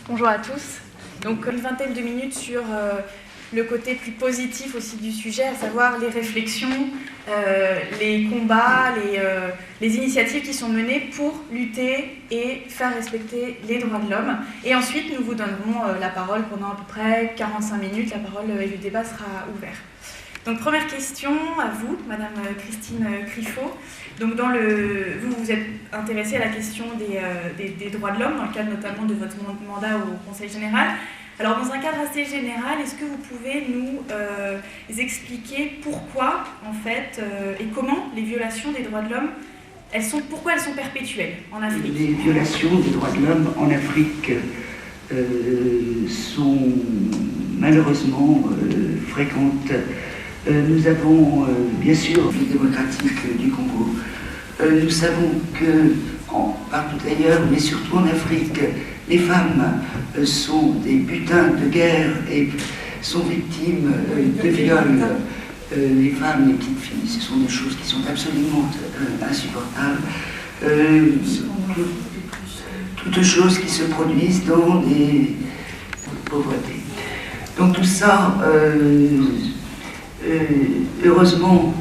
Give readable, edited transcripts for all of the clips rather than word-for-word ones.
Bonjour à tous. Donc une vingtaine de minutes sur le côté plus positif aussi du sujet, à savoir les réflexions, les combats, les initiatives qui sont menées pour lutter et faire respecter les droits de l'homme. Et ensuite, nous vous donnerons la parole pendant à peu près 45 minutes. La parole et le débat sera ouvert. Donc première question à vous, Madame Christine Criffo. Donc vous vous êtes intéressée à la question des droits de l'homme dans le cadre notamment de votre mandat au Conseil général. Alors dans un cadre assez général, est-ce que vous pouvez nous expliquer pourquoi en fait et comment les violations des droits de l'homme, pourquoi elles sont perpétuelles en Afrique? Les violations des droits de l'homme en Afrique sont malheureusement fréquentes. Nous avons bien sûr la République démocratique du Congo. Nous savons que partout ailleurs, mais surtout en Afrique, les femmes sont des butins de guerre et sont victimes de viols. Les femmes, les petites filles, ce sont des choses qui sont absolument insupportables. Toutes choses qui se produisent dans des pauvretés. Donc tout ça, heureusement,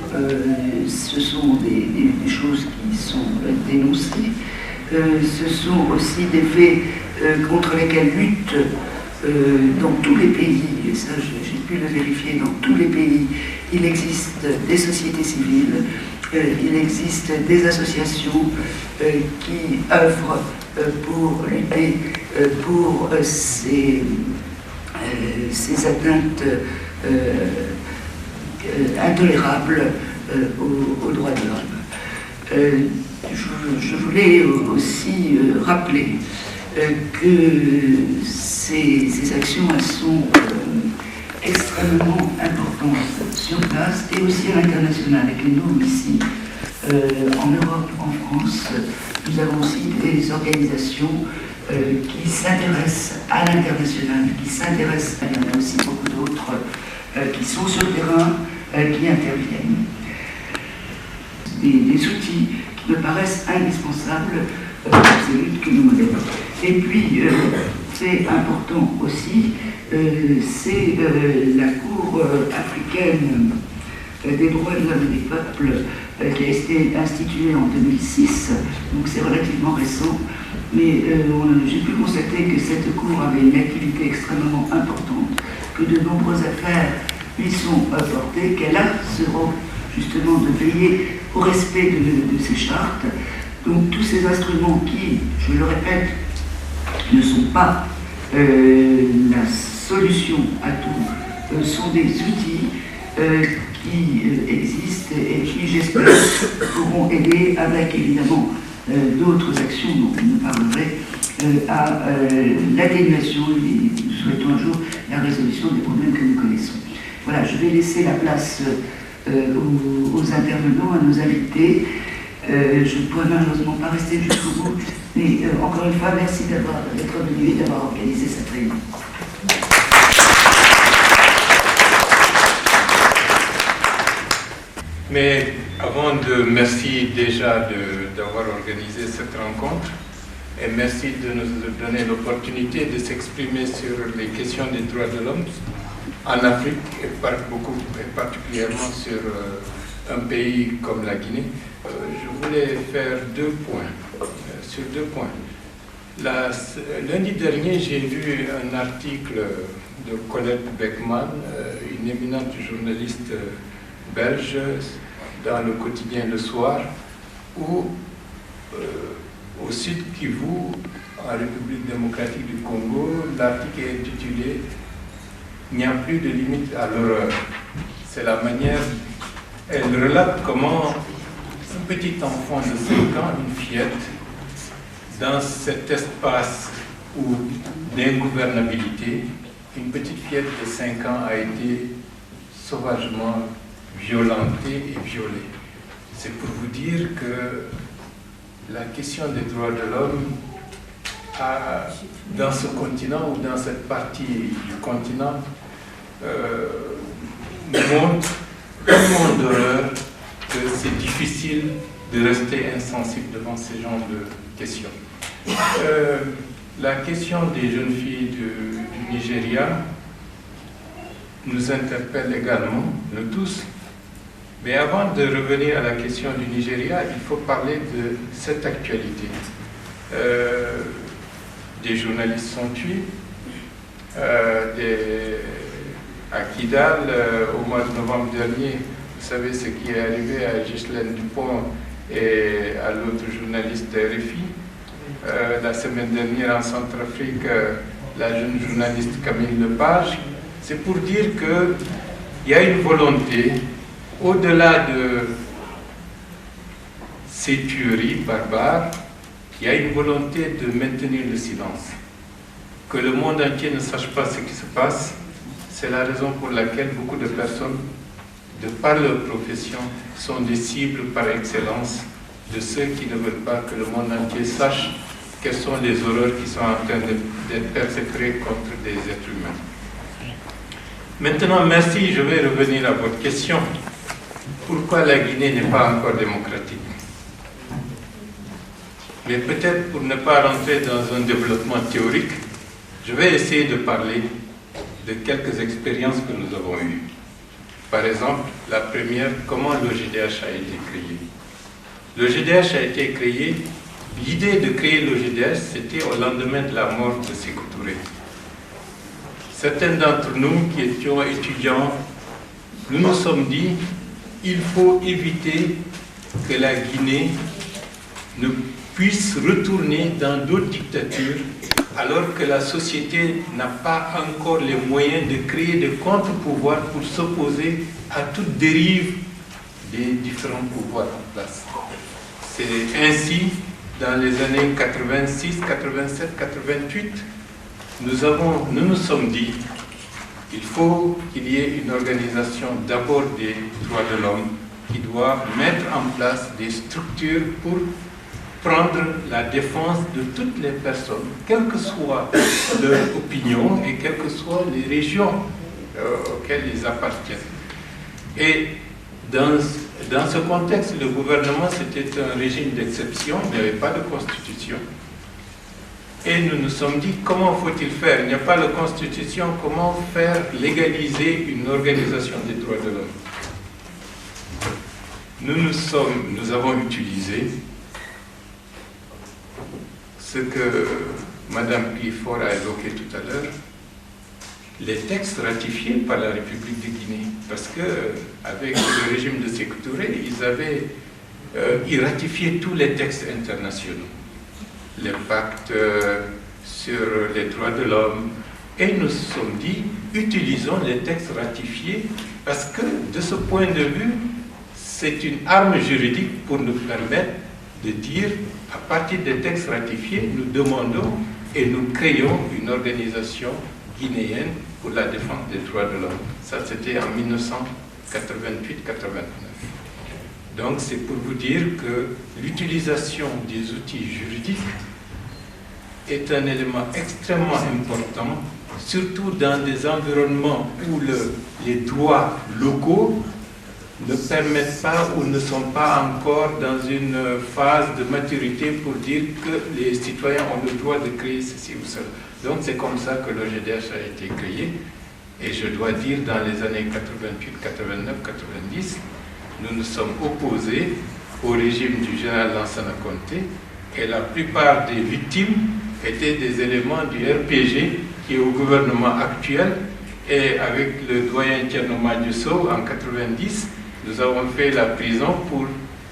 ce sont des choses qui sont dénoncées. Ce sont aussi des faits contre lesquels luttent dans tous les pays, et ça j'ai pu le vérifier, dans tous les pays, il existe des sociétés civiles, il existe des associations qui œuvrent pour lutter pour ces atteintes intolérables aux droits de l'homme. Je voulais aussi rappeler que ces actions elles sont extrêmement importantes sur place et aussi à l'international. Et que nous, ici, en Europe, en France, nous avons aussi des organisations qui s'intéressent à l'international, qui s'intéressent, il y en a aussi beaucoup d'autres qui sont sur le terrain, qui interviennent. Des outils qui me paraissent indispensables pour ces luttes que nous menons. Et puis, c'est important aussi, c'est la Cour africaine des droits de l'homme et des peuples qui a été instituée en 2006, donc c'est relativement récent, mais j'ai pu constater que cette Cour avait une activité extrêmement importante, que de nombreuses affaires lui sont portées, qu'elle a ce rôle justement de veiller au respect de ces chartes. Donc tous ces instruments qui, je le répète, ne sont pas la solution à tout, sont des outils qui existent et qui, j'espère, pourront aider avec évidemment d'autres actions dont vous nous parlerez à l'atténuation et nous souhaitons un jour la résolution des problèmes que nous connaissons. Voilà, je vais laisser la place aux intervenants, à nos invités. Je ne pourrais malheureusement pas rester jusqu'au bout, mais encore une fois, merci d'être venu et d'avoir organisé cette réunion. Mais avant de merci déjà d'avoir organisé cette rencontre, et merci de nous donner l'opportunité de s'exprimer sur les questions des droits de l'homme en Afrique et particulièrement sur un pays comme la Guinée. Je voulais faire sur deux points. Lundi dernier, j'ai vu un article de Colette Beckman, une éminente journaliste belge, dans le quotidien Le Soir, où au Sud Kivu, en République démocratique du Congo, l'article est intitulé « Il n'y a plus de limite à l'horreur ». C'est la manière, elle relate comment un petit enfant de 5 ans, une fillette, dans cet espace d'ingouvernabilité, une petite fillette de 5 ans a été sauvagement violentée et violée. C'est pour vous dire que la question des droits de l'homme dans ce continent ou dans cette partie du continent montre tellement d'horreur que c'est difficile de rester insensible devant ce genre de questions. la question des jeunes filles du Nigeria nous interpelle également, nous tous. Mais avant de revenir à la question du Nigeria, il faut parler de cette actualité. Des journalistes sont tués. À Kidal, au mois de novembre dernier, vous savez ce qui est arrivé à Ghislaine Dupont et à l'autre journaliste RFI. La semaine dernière en Centrafrique, la jeune journaliste Camille Lepage. C'est pour dire qu'il y a une volonté, au-delà de ces tueries barbares, il y a une volonté de maintenir le silence. Que le monde entier ne sache pas ce qui se passe, c'est la raison pour laquelle beaucoup de personnes, de par leur profession, sont des cibles par excellence de ceux qui ne veulent pas que le monde entier sache quelles sont les horreurs qui sont en train d'être perpétrées contre des êtres humains. Maintenant, merci, je vais revenir à votre question. Pourquoi la Guinée n'est pas encore démocratique? Mais peut-être pour ne pas rentrer dans un développement théorique, je vais essayer de parler de quelques expériences que nous avons eues. Par exemple, la première, comment l'OGDH a été créé. L'OGDH a été créé, l'idée de créer l'OGDH, c'était au lendemain de la mort de Sékou Touré. Certains d'entre nous qui étions étudiants, nous nous sommes dit, il faut éviter que la Guinée ne puisse retourner dans d'autres dictatures alors que la société n'a pas encore les moyens de créer des contre-pouvoirs pour s'opposer à toute dérive des différents pouvoirs en place. C'est ainsi, dans les années 86, 87, 88, nous nous sommes dit qu'il faut qu'il y ait une organisation d'abord des droits de l'homme qui doit mettre en place des structures pour prendre la défense de toutes les personnes, quelle que soit leur opinion et quelles que soient les régions auxquelles ils appartiennent. Et dans ce contexte, le gouvernement, c'était un régime d'exception, il n'y avait pas de constitution. Et nous nous sommes dit, comment faut-il faire? Il n'y a pas de constitution, comment faire légaliser une organisation des droits de l'homme? Nous avons utilisé ce que Mme Clifford a évoqué tout à l'heure, les textes ratifiés par la République de Guinée. Parce qu'avec le régime de Sékou Touré, ils ratifiaient tous les textes internationaux. Les pactes sur les droits de l'homme. Et nous nous sommes dit, utilisons les textes ratifiés parce que, de ce point de vue, c'est une arme juridique pour nous permettre de dire, à partir des textes ratifiés, nous demandons et nous créons une organisation guinéenne pour la défense des droits de l'homme. Ça, c'était en 1988-89. Donc, c'est pour vous dire que l'utilisation des outils juridiques est un élément extrêmement important, surtout dans des environnements où les droits locaux ne permettent pas ou ne sont pas encore dans une phase de maturité pour dire que les citoyens ont le droit de créer ceci ou cela. Donc c'est comme ça que l'OGDH a été créé. Et je dois dire, dans les années 88, 89, 90, nous nous sommes opposés au régime du général Lansana Conté et la plupart des victimes étaient des éléments du RPG qui est au gouvernement actuel. Et avec le doyen Thierno Madiosso, en 90, nous avons fait la prison pour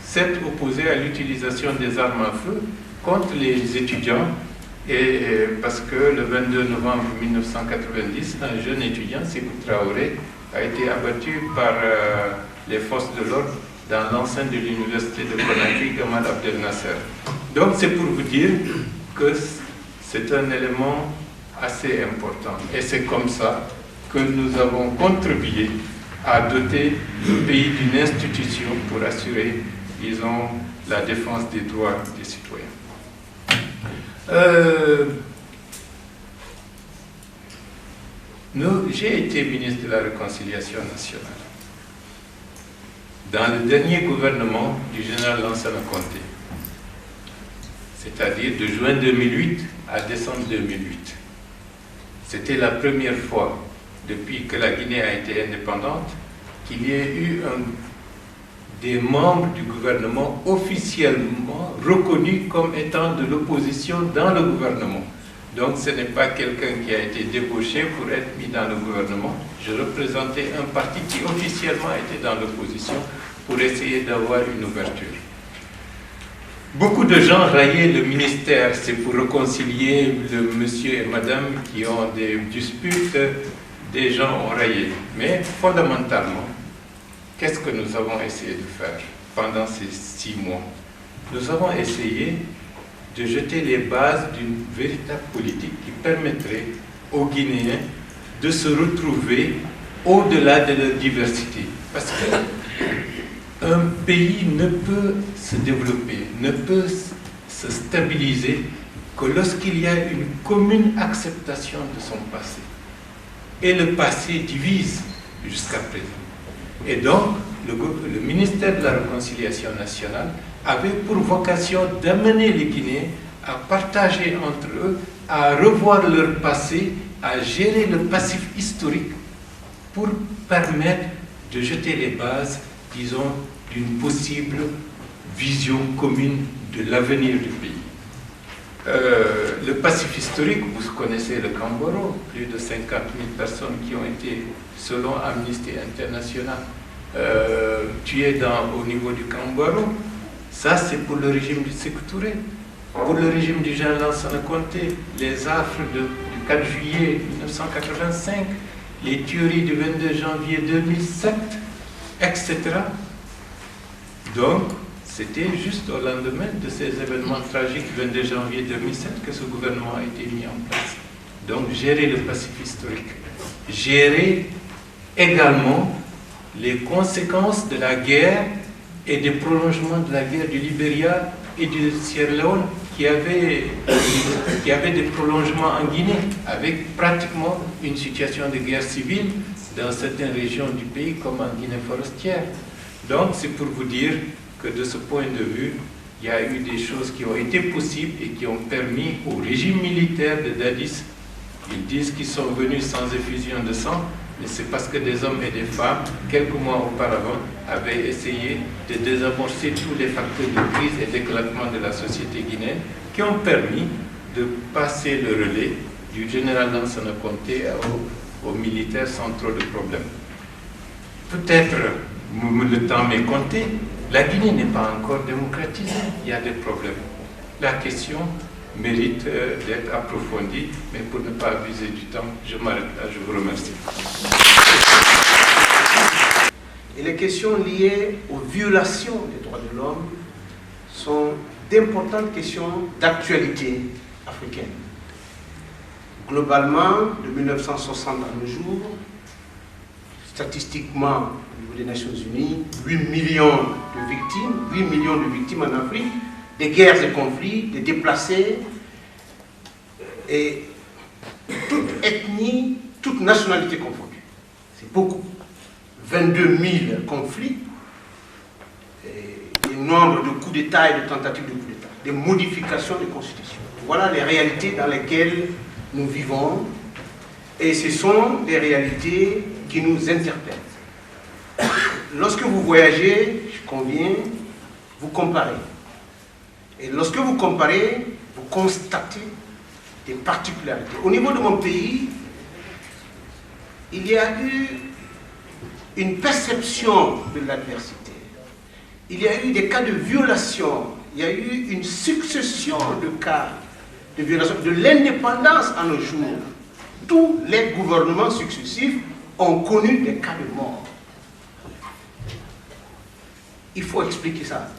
s'être opposés à l'utilisation des armes à feu contre les étudiants. Et parce que le 22 novembre 1990, un jeune étudiant, Sékou Traoré, a été abattu par les forces de l'ordre dans l'enceinte de l'université de Conakry, Gamal Abdel Nasser. Donc c'est pour vous dire que c'est un élément assez important. Et c'est comme ça que nous avons contribué à doter le pays d'une institution pour assurer, disons, la défense des droits des citoyens. J'ai été ministre de la Réconciliation nationale dans le dernier gouvernement du général Lansana Conté. c'est-à-dire de juin 2008 à décembre 2008. C'était la première fois, depuis que la Guinée a été indépendante, qu'il y ait eu des membres du gouvernement officiellement reconnus comme étant de l'opposition dans le gouvernement. Donc ce n'est pas quelqu'un qui a été débauché pour être mis dans le gouvernement. Je représentais un parti qui officiellement était dans l'opposition pour essayer d'avoir une ouverture. Beaucoup de gens raillaient le ministère, c'est pour réconcilier le monsieur et madame qui ont des disputes, des gens ont raillé. Mais fondamentalement, qu'est-ce que nous avons essayé de faire pendant ces 6 mois? Nous avons essayé de jeter les bases d'une véritable politique qui permettrait aux Guinéens de se retrouver au-delà de leur diversité. Parce qu'un pays ne peut se développer, ne peut se stabiliser que lorsqu'il y a une commune acceptation de son passé. Et le passé divise jusqu'à présent. Et donc, le ministère de la Réconciliation nationale avait pour vocation d'amener les Guinéens à partager entre eux, à revoir leur passé, à gérer le passif historique pour permettre de jeter les bases, disons, d'une possible vision commune de l'avenir du pays. Le passif historique, vous connaissez le Camboro, plus de 50 000 personnes qui ont été, selon Amnesty International, tuées au niveau du Camboro. Ça, c'est pour le régime du Sékou Touré. Pour le régime du général Lansana Conté, les affres du 4 juillet 1985, les tueries du 22 janvier 2007, etc. Donc, c'était juste au lendemain de ces événements tragiques du 22 janvier 2007 que ce gouvernement a été mis en place. Donc, gérer le passif historique. Gérer également les conséquences de la guerre et des prolongements de la guerre du Libéria et du Sierra Leone qui avaient des prolongements en Guinée, avec pratiquement une situation de guerre civile dans certaines régions du pays, comme en Guinée forestière. Donc, c'est pour vous dire que de ce point de vue, il y a eu des choses qui ont été possibles et qui ont permis au régime militaire de Dadis, ils disent qu'ils sont venus sans effusion de sang, mais c'est parce que des hommes et des femmes, quelques mois auparavant, avaient essayé de désamorcer tous les facteurs de crise et d'éclatement de la société guinéenne qui ont permis de passer le relais du général Lansana Conté aux militaires sans trop de problèmes. Peut-être le temps m'est compté, la Guinée n'est pas encore démocratisée, il y a des problèmes. La question mérite d'être approfondie, mais pour ne pas abuser du temps, je m'arrête là, je vous remercie. Et les questions liées aux violations des droits de l'homme sont d'importantes questions d'actualité africaine. Globalement, de 1960 à nos jours, statistiquement, au niveau des Nations Unies, 8 millions de victimes en Afrique, des guerres et conflits, des déplacés, et toute ethnie, toute nationalité confondue. C'est beaucoup. 22 000 conflits, et nombre de coups d'État et de tentatives de coups d'État, des modifications de constitution. Voilà les réalités dans lesquelles nous vivons, et ce sont des réalités qui nous interpellent. Lorsque vous voyagez, je conviens, vous comparez. Et lorsque vous comparez, vous constatez des particularités. Au niveau de mon pays, il y a eu une perception de l'adversité. Il y a eu des cas de violation. Il y a eu une succession de cas de violation. De l'indépendance à nos jours, tous les gouvernements successifs ont connu des cas de mort. Il faut expliquer ça.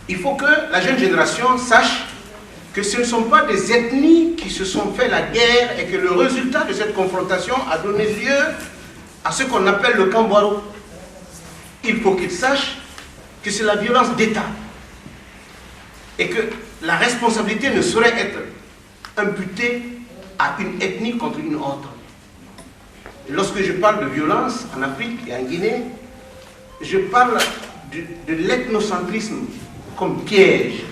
Il faut que la jeune génération sache que ce ne sont pas des ethnies qui se sont fait la guerre et que le résultat de cette confrontation a donné lieu à ce qu'on appelle le Camboro. Il faut qu'ils sachent que c'est la violence d'État et que la responsabilité ne saurait être imputée à une ethnie contre une autre. Et lorsque je parle de violence en Afrique et en Guinée, je parle de l'ethnocentrisme comme piège.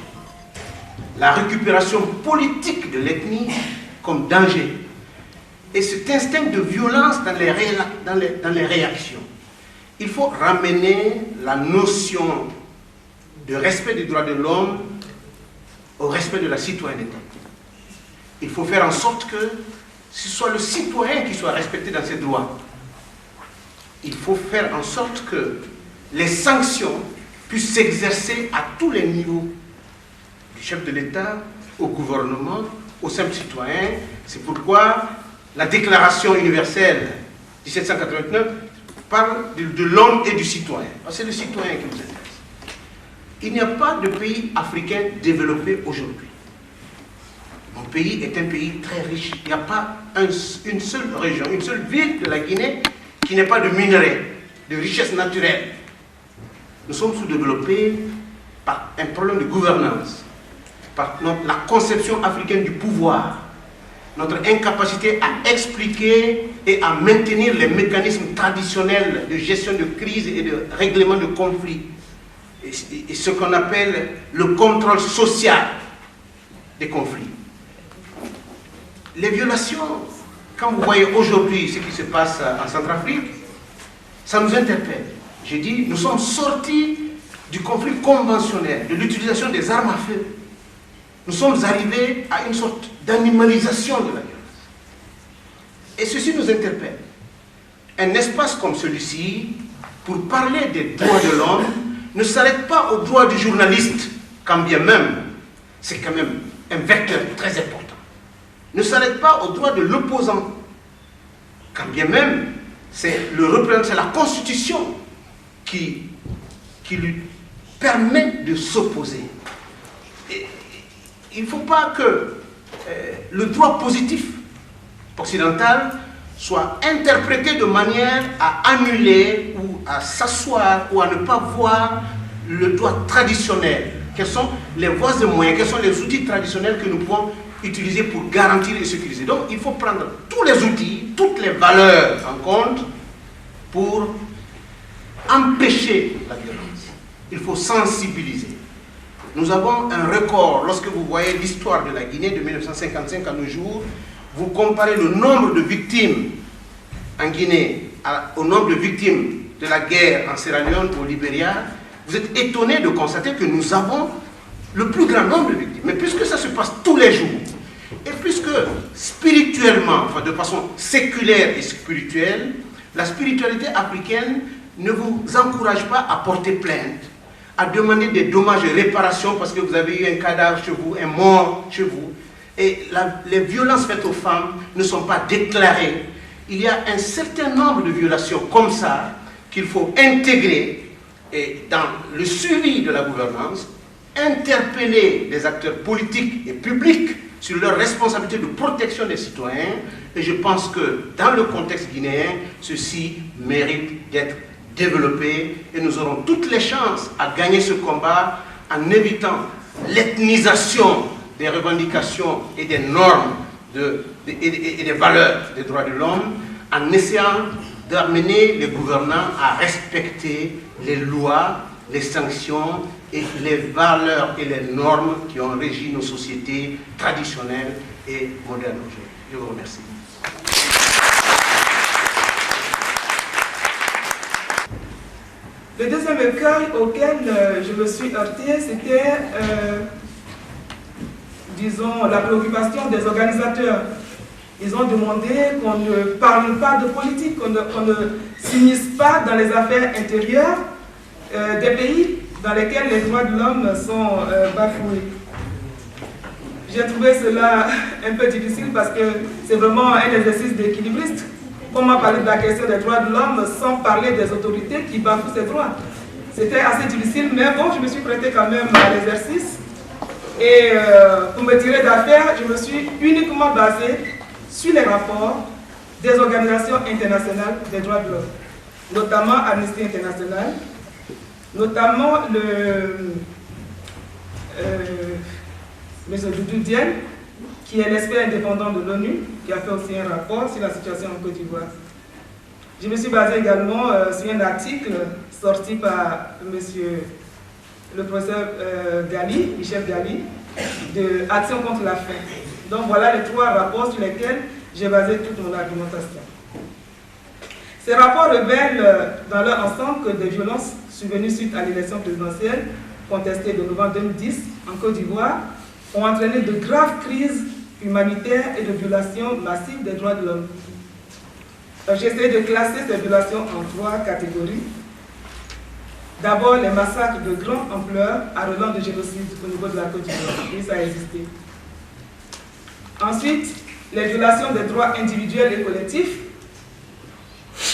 la récupération politique de l'ethnie comme danger et cet instinct de violence dans les réactions. Il faut ramener la notion de respect des droits de l'homme au respect de la citoyenneté. Il faut faire en sorte que ce soit le citoyen qui soit respecté dans ses droits. Il faut faire en sorte que les sanctions puissent s'exercer à tous les niveaux, du chef de l'État au gouvernement, aux simples citoyens. C'est pourquoi la Déclaration universelle de 1789 parle de l'homme et du citoyen. C'est le citoyen qui nous intéresse. Il n'y a pas de pays africain développé aujourd'hui. Mon pays est un pays très riche. Il n'y a pas une seule région, une seule ville de la Guinée qui n'ait pas de minerais, de richesses naturelles. Nous sommes sous-développés par un problème de gouvernance, par la conception africaine du pouvoir, notre incapacité à expliquer et à maintenir les mécanismes traditionnels de gestion de crise et de règlement de conflits, et ce qu'on appelle le contrôle social des conflits. Les violations, quand vous voyez aujourd'hui ce qui se passe en Centrafrique, ça nous interpelle. J'ai dit, nous sommes sortis du conflit conventionnel, de l'utilisation des armes à feu. Nous sommes arrivés à une sorte d'animalisation de la violence. Et ceci nous interpelle. Un espace comme celui-ci, pour parler des droits de l'homme, ne s'arrête pas aux droits du journaliste, quand bien même, c'est quand même un vecteur très important. Ne s'arrête pas aux droits de l'opposant, quand bien même, c'est la Constitution qui lui permet de s'opposer. Il ne faut pas que le droit positif occidental soit interprété de manière à annuler ou à s'asseoir ou à ne pas voir le droit traditionnel. Quelles sont les voies et moyens, quels sont les outils traditionnels que nous pouvons utiliser pour garantir et sécuriser. Donc il faut prendre tous les outils, toutes les valeurs en compte pour empêcher la violence. Il faut sensibiliser. Nous avons un record. Lorsque vous voyez l'histoire de la Guinée de 1955 à nos jours, vous comparez le nombre de victimes en Guinée au nombre de victimes de la guerre en Sierra Leone ou au Libéria, vous êtes étonné de constater que nous avons le plus grand nombre de victimes. Mais puisque ça se passe tous les jours, et puisque spirituellement, enfin de façon séculaire et spirituelle, la spiritualité africaine ne vous encourage pas à porter plainte, à demander des dommages et réparations parce que vous avez eu un cadavre chez vous, un mort chez vous. Et les violences faites aux femmes ne sont pas déclarées. Il y a un certain nombre de violations comme ça qu'il faut intégrer et dans le suivi de la gouvernance, interpeller les acteurs politiques et publics sur leur responsabilité de protection des citoyens. Et je pense que dans le contexte guinéen, ceci mérite d'être développé et nous aurons toutes les chances à gagner ce combat en évitant l'ethnisation des revendications et des normes et des valeurs des droits de l'homme, en essayant d'amener les gouvernants à respecter les lois, les sanctions et les valeurs et les normes qui ont régi nos sociétés traditionnelles et modernes aujourd'hui. Je vous remercie. Le deuxième écueil auquel je me suis heurtée, c'était, disons, la préoccupation des organisateurs. Ils ont demandé qu'on ne parle pas de politique, qu'on ne s'immisce pas dans les affaires intérieures des pays dans lesquels les droits de l'homme sont bafoués. J'ai trouvé cela un peu difficile parce que c'est vraiment un exercice d'équilibriste. Comment parler de la question des droits de l'homme sans parler des autorités qui bafouent ces droits? C'était assez difficile, mais bon, je me suis prêtée quand même à l'exercice. Et pour me tirer d'affaire, je me suis uniquement basée sur les rapports des organisations internationales des droits de l'homme, notamment Amnesty International, notamment M. Doudou Diène, qui est l'expert indépendant de l'ONU, qui a fait aussi un rapport sur la situation en Côte d'Ivoire. Je me suis basée également sur un article sorti par le professeur Gali, Michel Gali, de Action contre la faim. Donc voilà les 3 rapports sur lesquels j'ai basé toute mon argumentation. Ces rapports révèlent dans leur ensemble que des violences survenues suite à l'élection présidentielle contestée de novembre 2010 en Côte d'Ivoire ont entraîné de graves crises humanitaires et de violations massives des droits de l'homme. J'ai essayé de classer ces violations en 3 catégories. D'abord, les massacres de grande ampleur à relance de génocide au niveau de la Côte d'Ivoire. Oui, ça a existé. Ensuite, les violations des droits individuels et collectifs.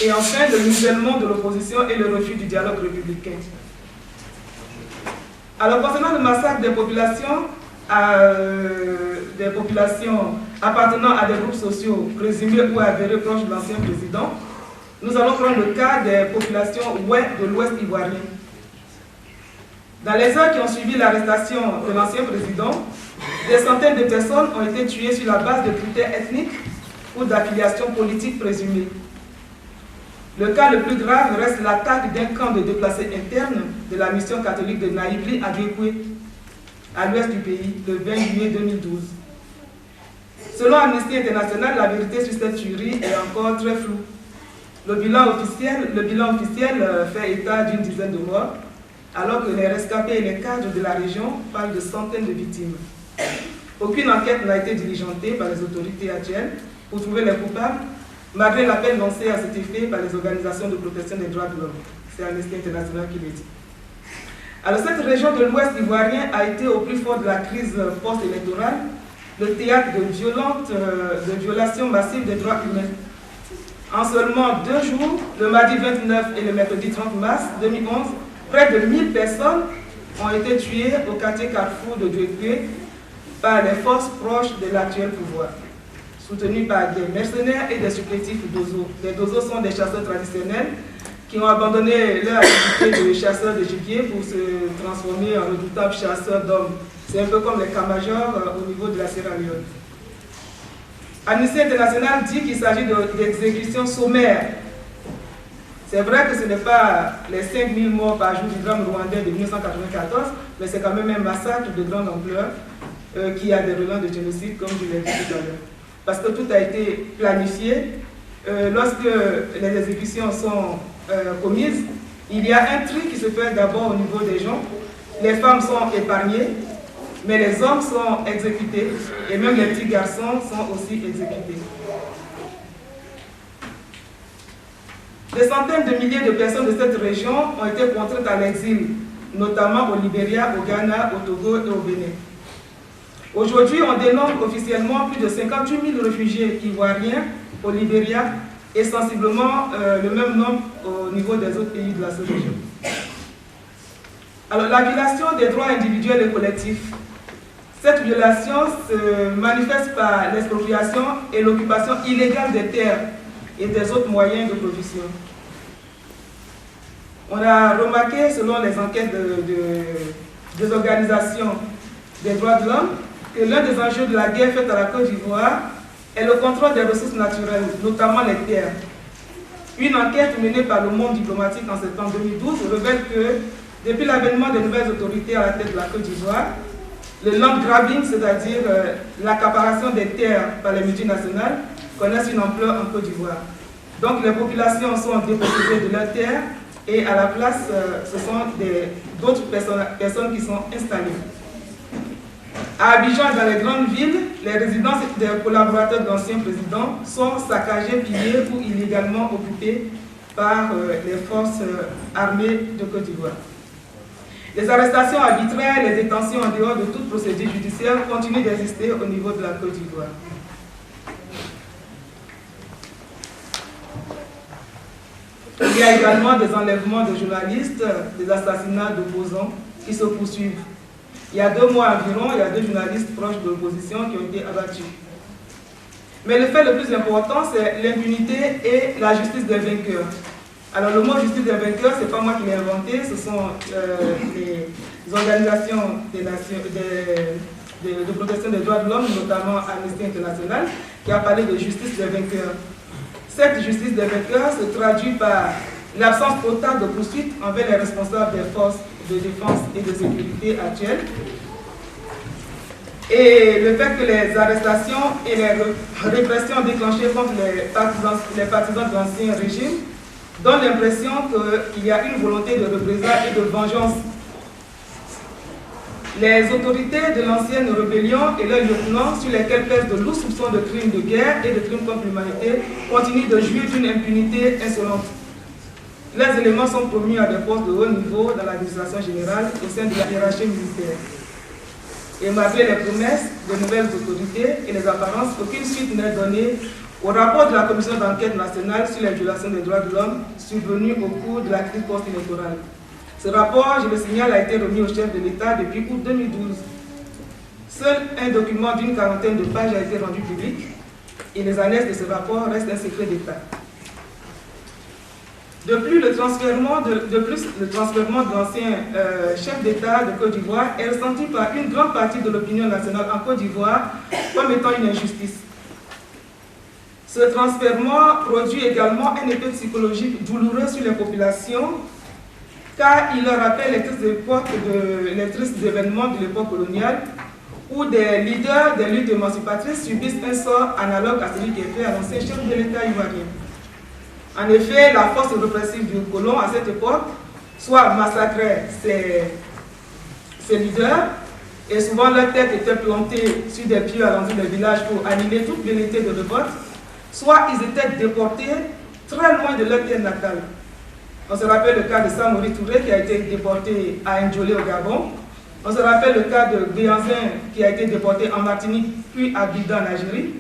Et enfin, le musellement de l'opposition et le refus du dialogue républicain. Alors, concernant le massacre des populations appartenant à des groupes sociaux présumés ou avérés proches de l'ancien président, nous allons prendre le cas des populations de l'Ouest ivoirien. Dans les heures qui ont suivi l'arrestation de l'ancien président, des centaines de personnes ont été tuées sur la base de critères ethniques ou d'affiliation politique présumée. Le cas le plus grave reste l'attaque d'un camp de déplacés internes de la mission catholique de Naïbli à Guékoué, à l'ouest du pays, le 20 juillet 2012. Selon Amnesty International, la vérité sur cette tuerie est encore très floue. Le bilan officiel fait état d'une dizaine de morts, alors que les rescapés et les cadres de la région parlent de centaines de victimes. Aucune enquête n'a été diligentée par les autorités actuelles pour trouver les coupables, malgré l'appel lancé à cet effet par les organisations de protection des droits de l'homme. C'est Amnesty International qui le dit. Alors cette région de l'Ouest ivoirien a été au plus fort de la crise post-électorale, le théâtre de violations massives des droits humains. En seulement 2 jours, le mardi 29 et le mercredi 30 mars 2011, près de 1000 personnes ont été tuées au quartier Carrefour de Guékoué par les forces proches de l'actuel pouvoir, soutenues par des mercenaires et des supplétifs d'Ozo. Les Dozo sont des chasseurs traditionnels qui ont abandonné leur activité de chasseurs de gibier pour se transformer en redoutables chasseurs d'hommes. C'est un peu comme les Camajors au niveau de la Sierra Leone. Amnesty International dit qu'il s'agit d'exécutions sommaires. C'est vrai que ce n'est pas les 5000 morts par jour du drame rwandais de 1994, mais c'est quand même un massacre de grande ampleur qui a des relents de génocide, comme je l'ai dit tout à l'heure. Parce que tout a été planifié. Lorsque les exécutions sont commises, il y a un tri qui se fait d'abord au niveau des gens. Les femmes sont épargnées, mais les hommes sont exécutés, et même les petits garçons sont aussi exécutés. Des centaines de milliers de personnes de cette région ont été contraintes à l'exil, notamment au Libéria, au Ghana, au Togo et au Bénin. Aujourd'hui, on dénombre officiellement plus de 58 000 réfugiés ivoiriens au Libéria et sensiblement le même nombre au niveau des autres pays de la sous-région. Alors, la violation des droits individuels et collectifs. Cette violation se manifeste par l'expropriation et l'occupation illégale des terres et des autres moyens de production. On a remarqué, selon les enquêtes des organisations des droits de l'homme, que l'un des enjeux de la guerre faite à la Côte d'Ivoire est le contrôle des ressources naturelles, notamment les terres. Une enquête menée par le Monde diplomatique en septembre 2012 révèle que, depuis l'avènement des nouvelles autorités à la tête de la Côte d'Ivoire, le land grabbing, c'est-à-dire l'accaparation des terres par les multinationales, connaissent une ampleur en Côte d'Ivoire. Donc les populations sont dépossédées de leurs terres et à la place, ce sont d'autres personnes qui sont installées. À Abidjan, dans les grandes villes, les résidences des collaborateurs de l'ancien président sont saccagées, pillées ou illégalement occupées par les forces armées de Côte d'Ivoire. Les arrestations arbitraires, les détentions en dehors de toute procédure judiciaire continuent d'exister au niveau de la Côte d'Ivoire. Il y a également des enlèvements de journalistes, des assassinats d'opposants qui se poursuivent. Il y a 2 mois environ, il y a 2 journalistes proches de l'opposition qui ont été abattus. Mais le fait le plus important, c'est l'impunité et la justice des vainqueurs. Alors le mot justice des vainqueurs, ce n'est pas moi qui l'ai inventé, ce sont les organisations de protection des droits de l'homme, notamment Amnesty International, qui a parlé de justice des vainqueurs. Cette justice des vainqueurs se traduit par l'absence totale de poursuite envers les responsables des forces de défense et de sécurité actuelles. Et le fait que les arrestations et les répressions déclenchées contre les partisans de l'ancien régime donnent l'impression qu'il y a une volonté de représailles et de vengeance. Les autorités de l'ancienne rébellion et leurs lieutenants, sur lesquels pèsent de lourds soupçons de crimes de guerre et de crimes contre l'humanité, continuent de jouir d'une impunité insolente. Les éléments sont promis à des postes de haut niveau dans l'administration générale au sein de la hiérarchie militaire. Et malgré les promesses de nouvelles autorités et les apparences, aucune suite n'est donnée au rapport de la Commission d'enquête nationale sur les violations des droits de l'homme survenues au cours de la crise post-électorale. Ce rapport, je le signale, a été remis au chef de l'État depuis août 2012. Seul un document d'une quarantaine de pages a été rendu public et les annexes de ce rapport restent un secret d'État. De plus, le transfèrement de l'ancien chef d'État de Côte d'Ivoire est ressenti par une grande partie de l'opinion nationale en Côte d'Ivoire comme étant une injustice. Ce transfèrement produit également un effet psychologique douloureux sur les populations, car il leur rappelle les tristes événements de l'époque coloniale où des leaders des luttes émancipatrices subissent un sort analogue à celui qui est fait à l'ancien chef de l'État ivoirien. En effet, la force répressive du colon à cette époque soit massacrait ses leaders, et souvent leur tête était plantée sur des pieux à l'entrée des villages pour annihiler toute velléité de révolte, soit ils étaient déportés très loin de leur terre natale. On se rappelle le cas de Samori Touré qui a été déporté à Ndjolé au Gabon. On se rappelle le cas de Béanzin qui a été déporté en Martinique puis à Bida en Algérie.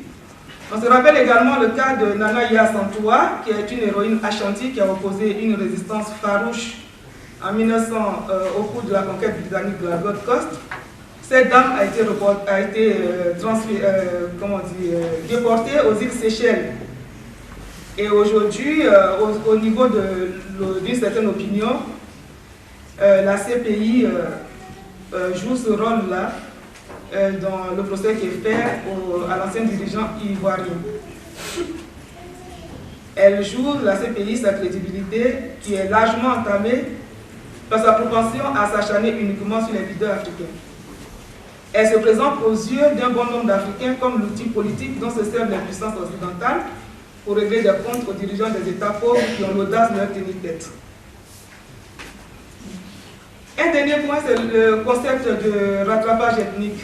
On se rappelle également le cas de Nana Ya Santoua, qui est une héroïne ashanti qui a opposé une résistance farouche en 1900 au cours de la conquête britannique de la Gold Coast. Cette dame a été déportée aux îles Seychelles. Et aujourd'hui, au niveau d'une certaine opinion, la CPI joue ce rôle-là dans le procès qui est fait à l'ancien dirigeant ivoirien. Elle joue, la CPI, sa crédibilité qui est largement entamée par sa propension à s'acharner uniquement sur les leaders africains. Elle se présente aux yeux d'un bon nombre d'Africains comme l'outil politique dont se servent les puissances occidentales pour régler des comptes aux dirigeants des États pauvres qui ont l'audace de leur tenir tête. Un dernier point, c'est le concept de rattrapage ethnique.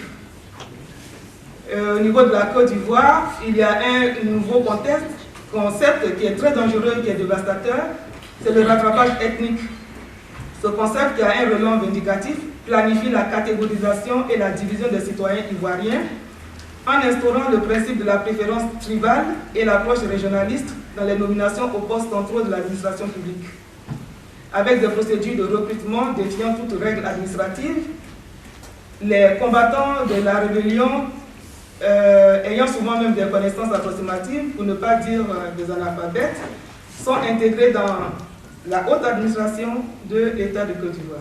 Au niveau de la Côte d'Ivoire, il y a un nouveau concept qui est très dangereux, qui est dévastateur, c'est le rattrapage ethnique. Ce concept qui a un relent vindicatif planifie la catégorisation et la division des citoyens ivoiriens en instaurant le principe de la préférence tribale et l'approche régionaliste dans les nominations aux postes centraux de l'administration publique, avec des procédures de recrutement défiant toute règle administrative. Les combattants de la rébellion, ayant souvent même des connaissances approximatives, pour ne pas dire des analphabètes, sont intégrés dans la haute administration de l'État de Côte d'Ivoire.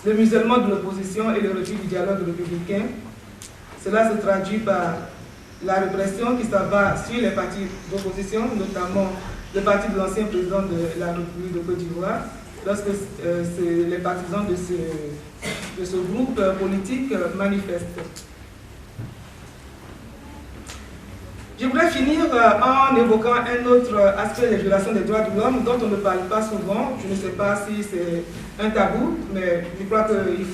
Le musellement de l'opposition et le refus du dialogue républicain, cela se traduit par la répression qui s'abat sur les partis d'opposition, notamment le parti de l'ancien président de la République de Côte d'Ivoire, lorsque les partisans de ce groupe politique manifestent. Je voudrais finir en évoquant un autre aspect des violations des droits de l'homme dont on ne parle pas souvent. Je ne sais pas si c'est un tabou, mais je crois qu'il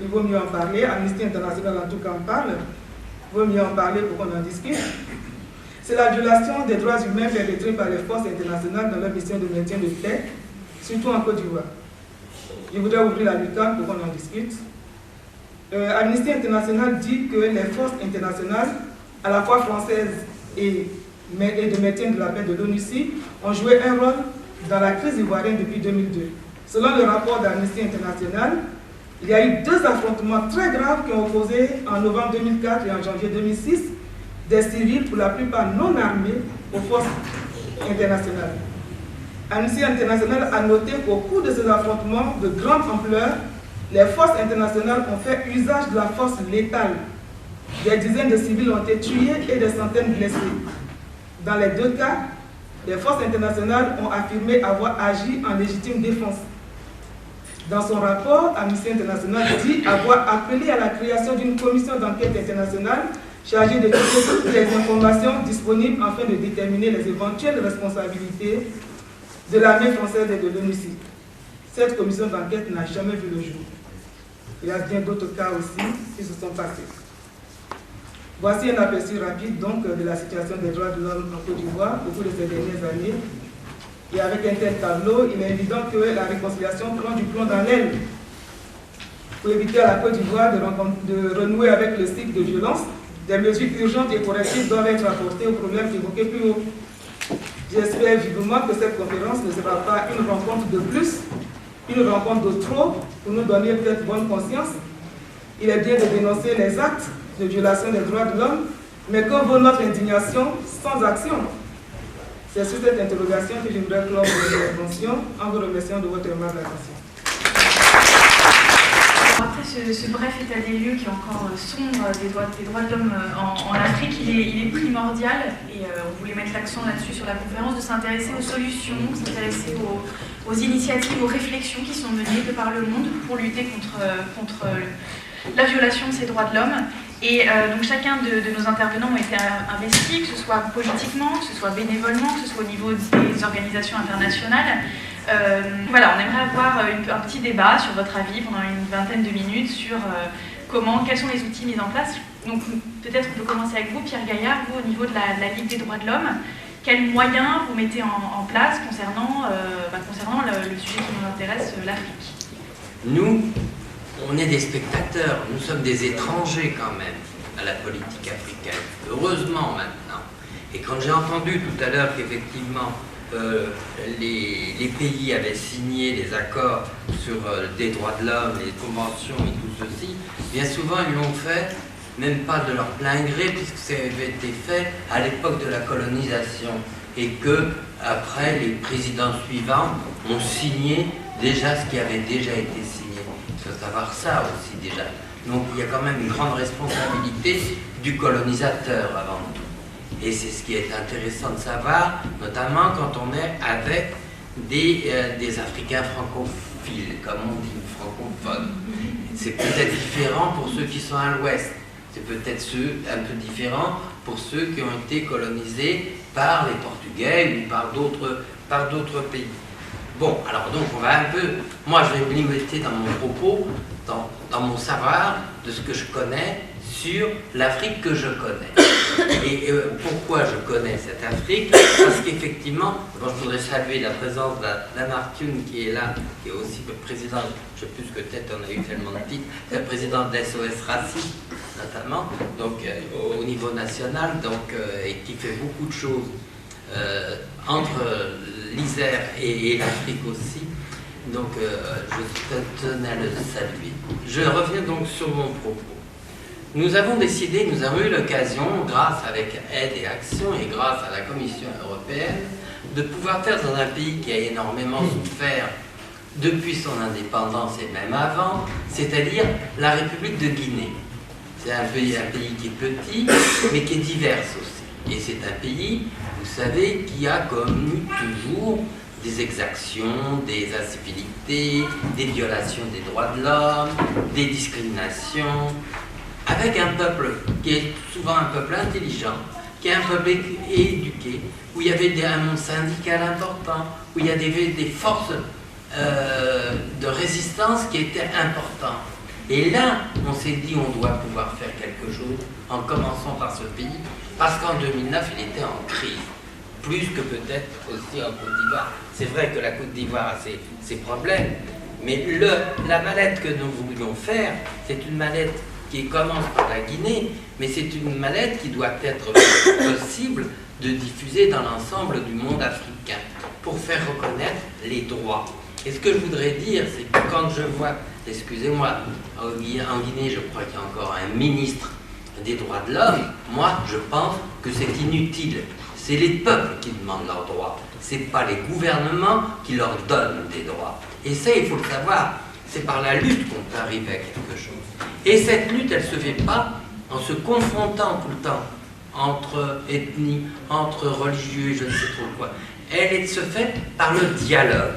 vaut mieux en parler. Amnesty International en tout cas en parle. Il vaut mieux en parler pour qu'on en discute. C'est la violation des droits humains perpétrée par les forces internationales dans leur mission de maintien de paix, surtout en Côte d'Ivoire. Je voudrais ouvrir la lucarne pour qu'on en discute. Amnesty International dit que les forces internationales, à la fois françaises et de maintien de la paix de l'ONUCI, ont joué un rôle dans la crise ivoirienne depuis 2002. Selon le rapport d'Amnesty International, il y a eu 2 affrontements très graves qui ont opposé en novembre 2004 et en janvier 2006 des civils, pour la plupart non armés, aux forces internationales. Amnesty International a noté qu'au cours de ces affrontements de grande ampleur, les forces internationales ont fait usage de la force létale. Des dizaines de civils ont été tués et des centaines blessés. Dans les 2 cas, les forces internationales ont affirmé avoir agi en légitime défense. Dans son rapport, Amnesty International dit avoir appelé à la création d'une commission d'enquête internationale chargée d'étudier toutes les informations disponibles afin de déterminer les éventuelles responsabilités de l'armée française et de l'ONUCI. Cette commission d'enquête n'a jamais vu le jour. Il y a bien d'autres cas aussi qui se sont passés. Voici un aperçu rapide donc de la situation des droits de l'homme en Côte d'Ivoire au cours de ces dernières années. Et avec un tel tableau, il est évident que la réconciliation prend du plomb dans l'aile. Pour éviter à la Côte d'Ivoire de renouer avec le cycle de violence, des mesures urgentes et correctives doivent être apportées aux problèmes évoqués plus haut. J'espère vivement que cette conférence ne sera pas une rencontre de plus, une rencontre de trop, pour nous donner peut-être bonne conscience. Il est bien de dénoncer les actes de violation des droits de l'homme, mais que vaut notre indignation sans action? C'est sur cette interrogation que je voudrais clore mon intervention en vous remerciant de votre aimable attention. Après ce bref état des lieux qui est encore sombre des droits de l'homme en Afrique, il est primordial, et on voulait mettre l'accent là-dessus sur la conférence, de s'intéresser aux solutions, s'intéresser aux initiatives, aux réflexions qui sont menées de par le monde pour lutter contre la violation de ces droits de l'homme. Et donc chacun de nos intervenants ont été investis, que ce soit politiquement, que ce soit bénévolement, que ce soit au niveau des organisations internationales. Voilà, on aimerait avoir un petit débat sur votre avis pendant une vingtaine de minutes sur quels sont les outils mis en place. Donc peut-être on peut commencer avec vous, Pierre Gaillard, vous au niveau de la Ligue des droits de l'homme. Quels moyens vous mettez en place concernant le sujet qui nous intéresse, l'Afrique? Nous, on est des spectateurs, nous sommes des étrangers quand même à la politique africaine, heureusement maintenant. Et quand j'ai entendu tout à l'heure qu'effectivement les pays avaient signé des accords sur des droits de l'homme, les conventions et tout ceci, bien souvent ils l'ont fait, même pas de leur plein gré, puisque ça avait été fait à l'époque de la colonisation, et que après les présidents suivants ont signé déjà ce qui avait déjà été signé. Il faut savoir ça aussi déjà. Donc il y a quand même une grande responsabilité du colonisateur avant tout. Et c'est ce qui est intéressant de savoir, notamment quand on est avec des Africains francophiles, comme on dit, francophones. C'est peut-être différent pour ceux qui sont à l'ouest. C'est peut-être un peu différent pour ceux qui ont été colonisés par les Portugais ou par d'autres pays. Bon, alors donc on va un peu... Moi je vais me limiter dans mon propos, dans mon savoir de ce que je connais sur l'Afrique que je connais. Et pourquoi je connais cette Afrique? Parce qu'effectivement, je voudrais saluer la présence d'Amartune qui est là, qui est aussi le président, je sais plus ce que peut-être on a eu tellement de titres, c'est le président d'SOS Racisme notamment, donc au niveau national, donc, et qui fait beaucoup de choses entre l'Isère et l'Afrique aussi. Donc je tenais à le saluer. Je reviens donc sur mon propos. Nous avons décidé, nous avons eu l'occasion, grâce avec Aide et Action et grâce à la Commission européenne, de pouvoir faire dans un pays qui a énormément souffert depuis son indépendance et même avant, c'est-à-dire la République de Guinée. C'est un pays qui est petit, mais qui est divers aussi. Et c'est un pays, vous savez, qui a connu toujours des exactions, des incivilités, des violations des droits de l'homme, des discriminations, avec un peuple qui est souvent un peuple intelligent, qui est un peuple éduqué, où il y avait un monde syndical important, où il y avait des forces de résistance qui étaient importantes. Et là, on s'est dit on doit pouvoir faire quelque chose en commençant par ce pays, parce qu'en 2009, il était en crise, plus que peut-être aussi en Côte d'Ivoire. C'est vrai que la Côte d'Ivoire a ses problèmes, mais la mallette que nous voulions faire, c'est une mallette qui commence par la Guinée, mais c'est une mallette qui doit être possible de diffuser dans l'ensemble du monde africain pour faire reconnaître les droits. Et ce que je voudrais dire, c'est que quand je vois, excusez-moi, en Guinée, je crois qu'il y a encore un ministre des droits de l'homme, moi, je pense que c'est inutile. C'est les peuples qui demandent leurs droits. C'est pas les gouvernements qui leur donnent des droits. Et ça, il faut le savoir. C'est par la lutte qu'on peut arriver à quelque chose. Et cette lutte, elle ne se fait pas en se confrontant tout le temps entre ethnies, entre religieux, je ne sais trop quoi. Elle se fait par le dialogue.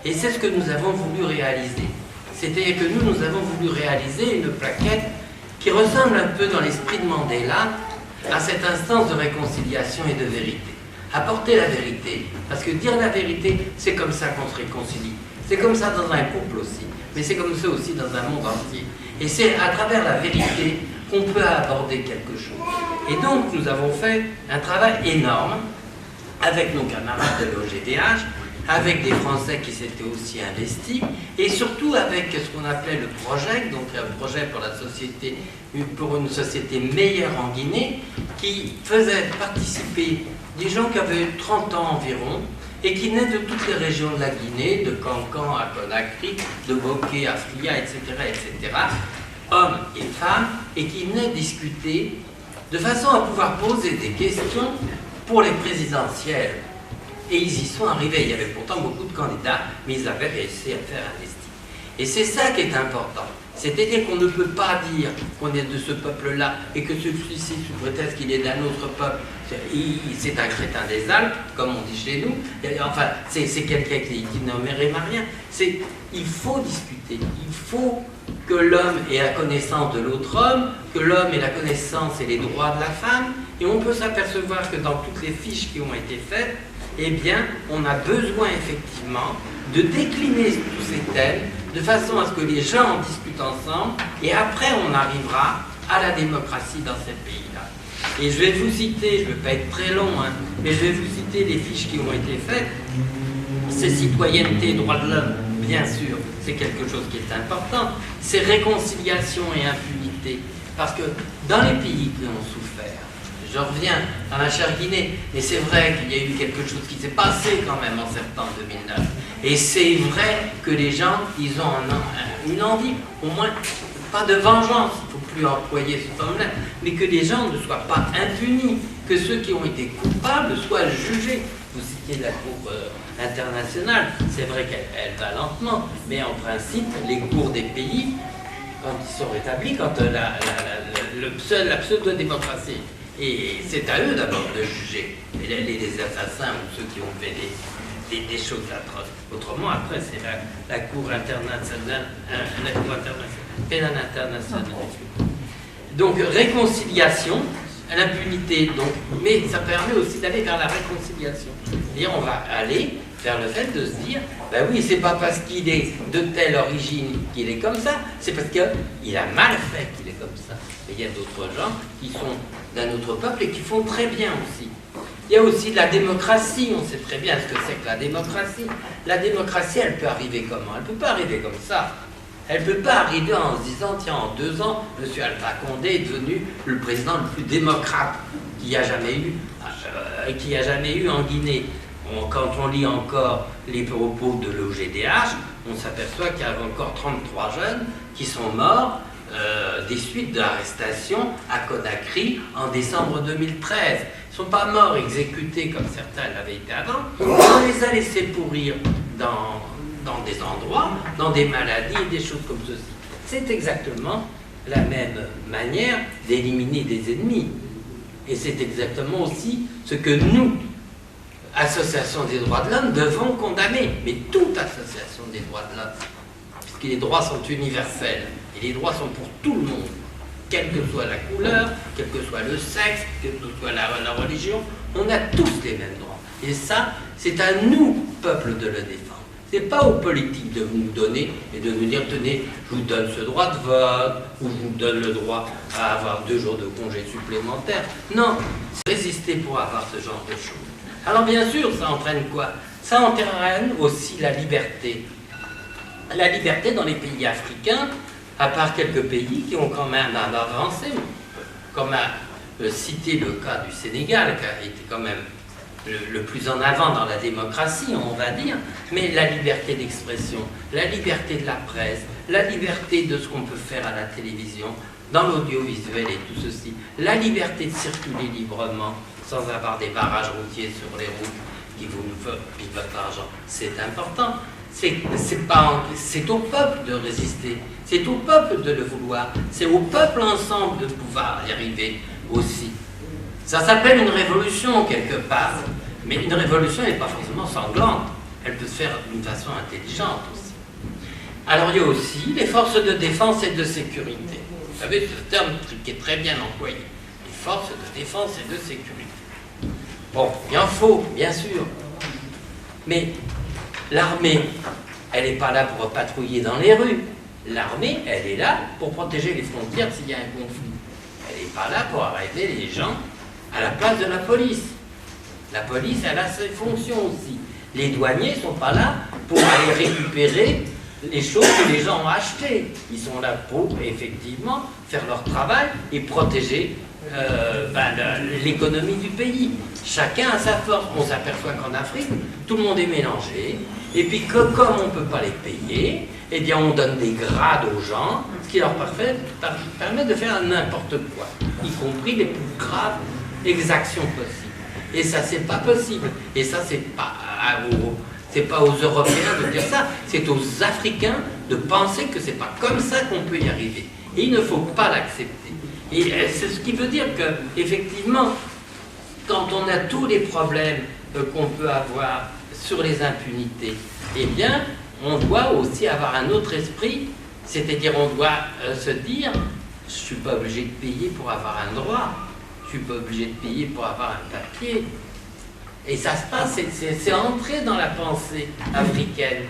Et c'est ce que nous avons voulu réaliser. C'est-à-dire que nous avons voulu réaliser une plaquette qui ressemble un peu dans l'esprit de Mandela à cette instance de réconciliation et de vérité. Apporter la vérité, parce que dire la vérité, c'est comme ça qu'on se réconcilie. C'est comme ça dans un couple aussi, mais c'est comme ça aussi dans un monde entier. Et c'est à travers la vérité qu'on peut aborder quelque chose. Et donc nous avons fait un travail énorme avec nos camarades de l'OGDH, avec des Français qui s'étaient aussi investis, et surtout avec ce qu'on appelait le projet, donc un projet pour la société, pour une société meilleure en Guinée, qui faisait participer des gens qui avaient 30 ans environ, et qui venaient de toutes les régions de la Guinée, de Cancan à Conakry, de Boké à Fria, etc., etc., hommes et femmes, et qui venaient discuter de façon à pouvoir poser des questions pour les présidentielles. Et ils y sont arrivés. Il y avait pourtant beaucoup de candidats, mais ils avaient réussi à faire un estime. Et c'est ça qui est important. C'est-à-dire qu'on ne peut pas dire qu'on est de ce peuple-là et que celui-ci, sous prétexte qu'il est d'un autre peuple, c'est un crétin des Alpes, comme on dit chez nous. Enfin, c'est quelqu'un qui ne mérite rien. Il faut discuter. Il faut que l'homme ait la connaissance de l'autre homme, que l'homme ait la connaissance et les droits de la femme. Et on peut s'apercevoir que dans toutes les fiches qui ont été faites, eh bien, on a besoin effectivement de décliner tous ces thèmes de façon à ce que les gens en discutent ensemble et après on arrivera à la démocratie dans ces pays-là. Et je vais vous citer, je ne vais pas être très long, mais je vais vous citer les fiches qui ont été faites. C'est citoyenneté, droits de l'homme, bien sûr, c'est quelque chose qui est important. C'est réconciliation et impunité. Parce que dans les pays qui ont souffert, je reviens à ma chère Guinée, mais c'est vrai qu'il y a eu quelque chose qui s'est passé quand même en septembre 2009. Et c'est vrai que les gens, ils ont une envie, au moins, pas de vengeance, il ne faut plus employer ce terme-là, mais que les gens ne soient pas impunis, que ceux qui ont été coupables soient jugés. Vous citez la Cour internationale, c'est vrai qu'elle va lentement, mais en principe, les cours des pays, quand ils sont rétablis, quand la pseudo-démocratie, et c'est à eux d'abord de juger les assassins ou ceux qui ont fait des choses atroces. Autrement, après, c'est la Cour internationale, pénale internationale. Donc, réconciliation, l'impunité, donc, mais ça permet aussi d'aller vers la réconciliation. C'est-à-dire, on va aller vers le fait de se dire, ben oui, c'est pas parce qu'il est de telle origine qu'il est comme ça, c'est parce qu'il a mal fait qu'il est comme ça. Et il y a d'autres gens qui sont d'un autre peuple et qui font très bien aussi. Il y a aussi de la démocratie, on sait très bien ce que c'est que la démocratie. La démocratie, elle peut arriver comment? Elle ne peut pas arriver comme ça. Elle ne peut pas arriver en se disant, tiens, en 2 ans, M. Alpha Condé est devenu le président le plus démocrate qu'il y a jamais eu en Guinée. Quand on lit encore les propos de l'OGDH, on s'aperçoit qu'il y a encore 33 jeunes qui sont morts des suites d'arrestations à Conakry en décembre 2013. Ils ne sont pas morts exécutés comme certains l'avaient été avant. On les a laissés pourrir dans des endroits, dans des maladies et des choses comme ceci. C'est exactement la même manière d'éliminer des ennemis. Et c'est exactement aussi ce que nous, Association des droits de l'homme, devons condamner. Mais toute association des droits de l'homme, puisque les droits sont universels. Et les droits sont pour tout le monde, quelle que soit la couleur, quel que soit le sexe, quelle que soit la religion, on a tous les mêmes droits. Et ça, c'est à nous, peuple, de le défendre. Ce n'est pas aux politiques de nous donner et de nous dire, tenez, je vous donne ce droit de vote, ou je vous donne le droit à avoir 2 jours de congé supplémentaires. Non, c'est résister pour avoir ce genre de choses. Alors bien sûr, ça entraîne quoi? Ça entraîne aussi la liberté. La liberté dans les pays africains, à part quelques pays qui ont quand même avancé, comme a cité le cas du Sénégal, qui a été quand même le plus en avant dans la démocratie, on va dire, mais la liberté d'expression, la liberté de la presse, la liberté de ce qu'on peut faire à la télévision, dans l'audiovisuel et tout ceci, la liberté de circuler librement, sans avoir des barrages routiers sur les routes qui vous pipotent l'argent, c'est important. C'est au peuple de résister, c'est au peuple de le vouloir, c'est au peuple ensemble de pouvoir y arriver aussi. Ça s'appelle une révolution quelque part, mais une révolution n'est pas forcément sanglante, elle peut se faire d'une façon intelligente aussi. Alors il y a aussi les forces de défense et de sécurité. Vous savez, ce terme qui est très bien employé. Les forces de défense et de sécurité. Bon, il en faut, bien sûr. Mais l'armée, elle n'est pas là pour patrouiller dans les rues. L'armée, elle est là pour protéger les frontières s'il y a un conflit. Elle n'est pas là pour arrêter les gens à la place de la police. La police, elle a ses fonctions aussi. Les douaniers ne sont pas là pour aller récupérer les choses que les gens ont achetées. Ils sont là pour, effectivement, faire leur travail et protéger l'économie du pays. Chacun a sa force. On s'aperçoit qu'en Afrique, tout le monde est mélangé. Et puis, comme on ne peut pas les payer, eh bien, on donne des grades aux gens, ce qui leur permet de faire n'importe quoi, y compris les plus graves exactions possibles. Et ça, c'est pas possible. Et ça, c'est pas aux Européens de dire ça, c'est aux Africains de penser que c'est pas comme ça qu'on peut y arriver. Et il ne faut pas l'accepter. Et c'est ce qui veut dire que, effectivement, quand on a tous les problèmes qu'on peut avoir sur les impunités, eh bien, on doit aussi avoir un autre esprit, c'est-à-dire on doit se dire, je suis pas obligé de payer pour avoir un droit, je suis pas obligé de payer pour avoir un papier. Et ça se passe, c'est entré dans la pensée africaine.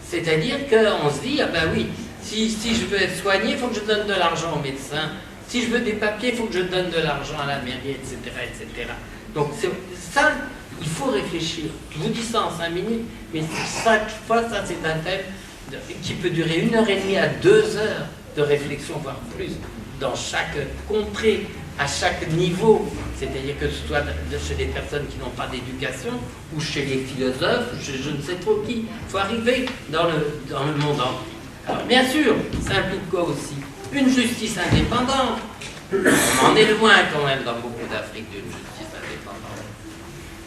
C'est-à-dire qu'on se dit, ah ben oui, si je veux être soigné, il faut que je donne de l'argent au médecin. Si je veux des papiers, il faut que je donne de l'argent à la mairie, etc. etc. Donc ça, il faut réfléchir. Je vous dis ça en 5 minutes, mais chaque fois, ça c'est un thème qui peut durer 1h30 à 2 heures de réflexion, voire plus, dans chaque contrée, à chaque niveau. C'est-à-dire que ce soit chez des personnes qui n'ont pas d'éducation, ou chez les philosophes, ou chez je ne sais trop qui. Il faut arriver dans le monde entier. Alors bien sûr, ça implique quoi aussi? Une justice indépendante. On en est loin quand même dans beaucoup d'Afrique d'une justice indépendante.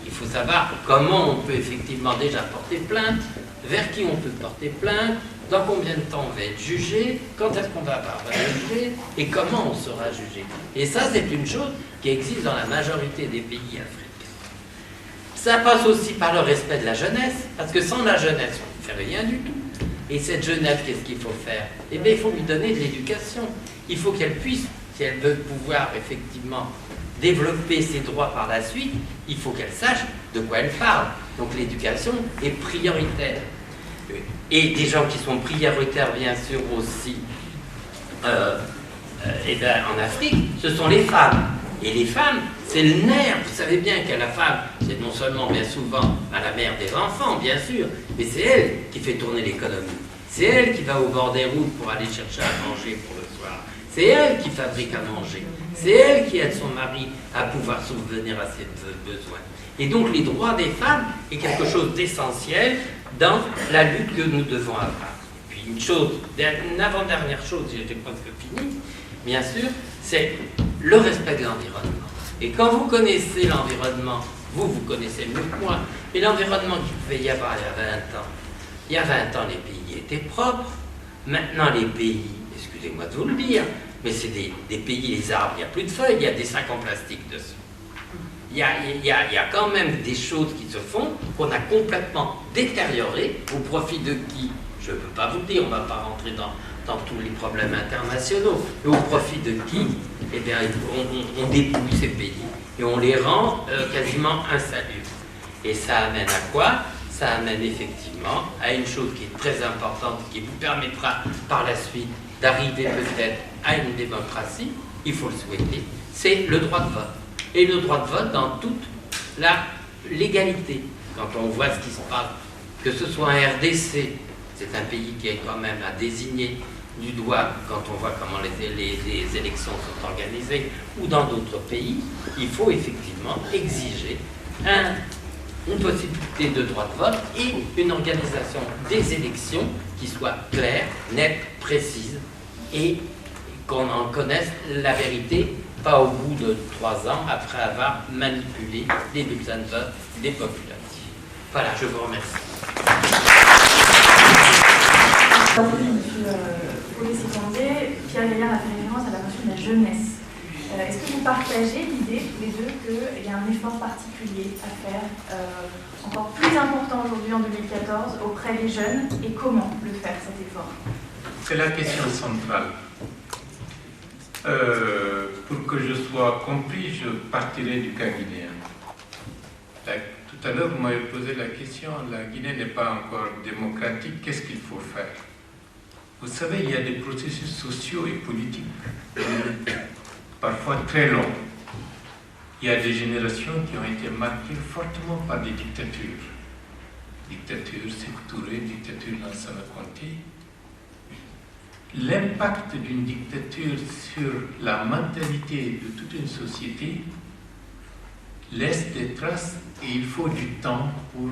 Il faut savoir comment on peut effectivement déjà porter plainte, vers qui on peut porter plainte, dans combien de temps on va être jugé, quand est-ce qu'on va avoir jugé et comment on sera jugé. Et ça, c'est une chose qui existe dans la majorité des pays africains. Ça passe aussi par le respect de la jeunesse, parce que sans la jeunesse, on ne fait rien du tout. Et cette jeunesse, qu'est-ce qu'il faut faire? Eh bien, il faut lui donner de l'éducation. Il faut qu'elle puisse, si elle veut pouvoir effectivement développer ses droits par la suite, il faut qu'elle sache de quoi elle parle. Donc l'éducation est prioritaire. Et des gens qui sont prioritaires, bien sûr, aussi en Afrique, ce sont les femmes. Et les femmes, c'est le nerf. Vous savez bien que la femme, c'est non seulement bien souvent la mère des enfants, bien sûr, mais c'est elle qui fait tourner l'économie. C'est elle qui va au bord des routes pour aller chercher à manger pour le soir. C'est elle qui fabrique à manger. C'est elle qui aide son mari à pouvoir subvenir à ses besoins. Et donc les droits des femmes est quelque chose d'essentiel dans la lutte que nous devons avoir. Et puis une avant-dernière chose, j'étais presque fini, bien sûr, c'est le respect de l'environnement. Et quand vous connaissez l'environnement, vous connaissez mieux que moi, mais l'environnement qu'il pouvait y avoir il y a 20 ans, les pays étaient propres. Maintenant, les pays, excusez-moi de vous le dire, mais c'est des pays, les arbres, il n'y a plus de feuilles, il y a des sacs en plastique dessus. Il y a quand même des choses qui se font qu'on a complètement détériorées au profit de qui? Je ne peux pas vous le dire, on ne va pas rentrer dans tous les problèmes internationaux, mais au profit de qui? Eh bien, on dépouille ces pays et on les rend quasiment insalubres. Et ça amène à quoi? Ça amène effectivement à une chose qui est très importante, qui vous permettra par la suite d'arriver peut-être à une démocratie, il faut le souhaiter, c'est le droit de vote. Et le droit de vote dans toute la légalité. Quand on voit ce qui se passe, que ce soit en RDC, c'est un pays qui est quand même à désigner du doigt quand on voit comment les élections sont organisées, ou dans d'autres pays, il faut effectivement exiger une possibilité de droit de vote et une organisation des élections qui soit claire, nette, précise, et qu'on en connaisse la vérité, pas au bout de 3 ans après avoir manipulé les bulletins de vote des populations. Voilà, je vous remercie. Monsieur Paulet-Sicandier, Pierre Gaillard a fait référence à la notion de la jeunesse. Est-ce que vous partagez l'idée, tous les deux, qu'il y a un effort particulier à faire, encore plus important aujourd'hui en 2014, auprès des jeunes, et comment le faire, cet effort? C'est la question centrale. Pour que je sois compris, je partirai du cas guinéen. Tout à l'heure, vous m'avez posé la question, la Guinée n'est pas encore démocratique, qu'est-ce qu'il faut faire? Vous savez, il y a des processus sociaux et politiques, parfois très longs. Il y a des générations qui ont été marquées fortement par des dictatures. Dictature Sékou Touré, dictature Lansana Conté. L'impact d'une dictature sur la mentalité de toute une société laisse des traces et il faut du temps pour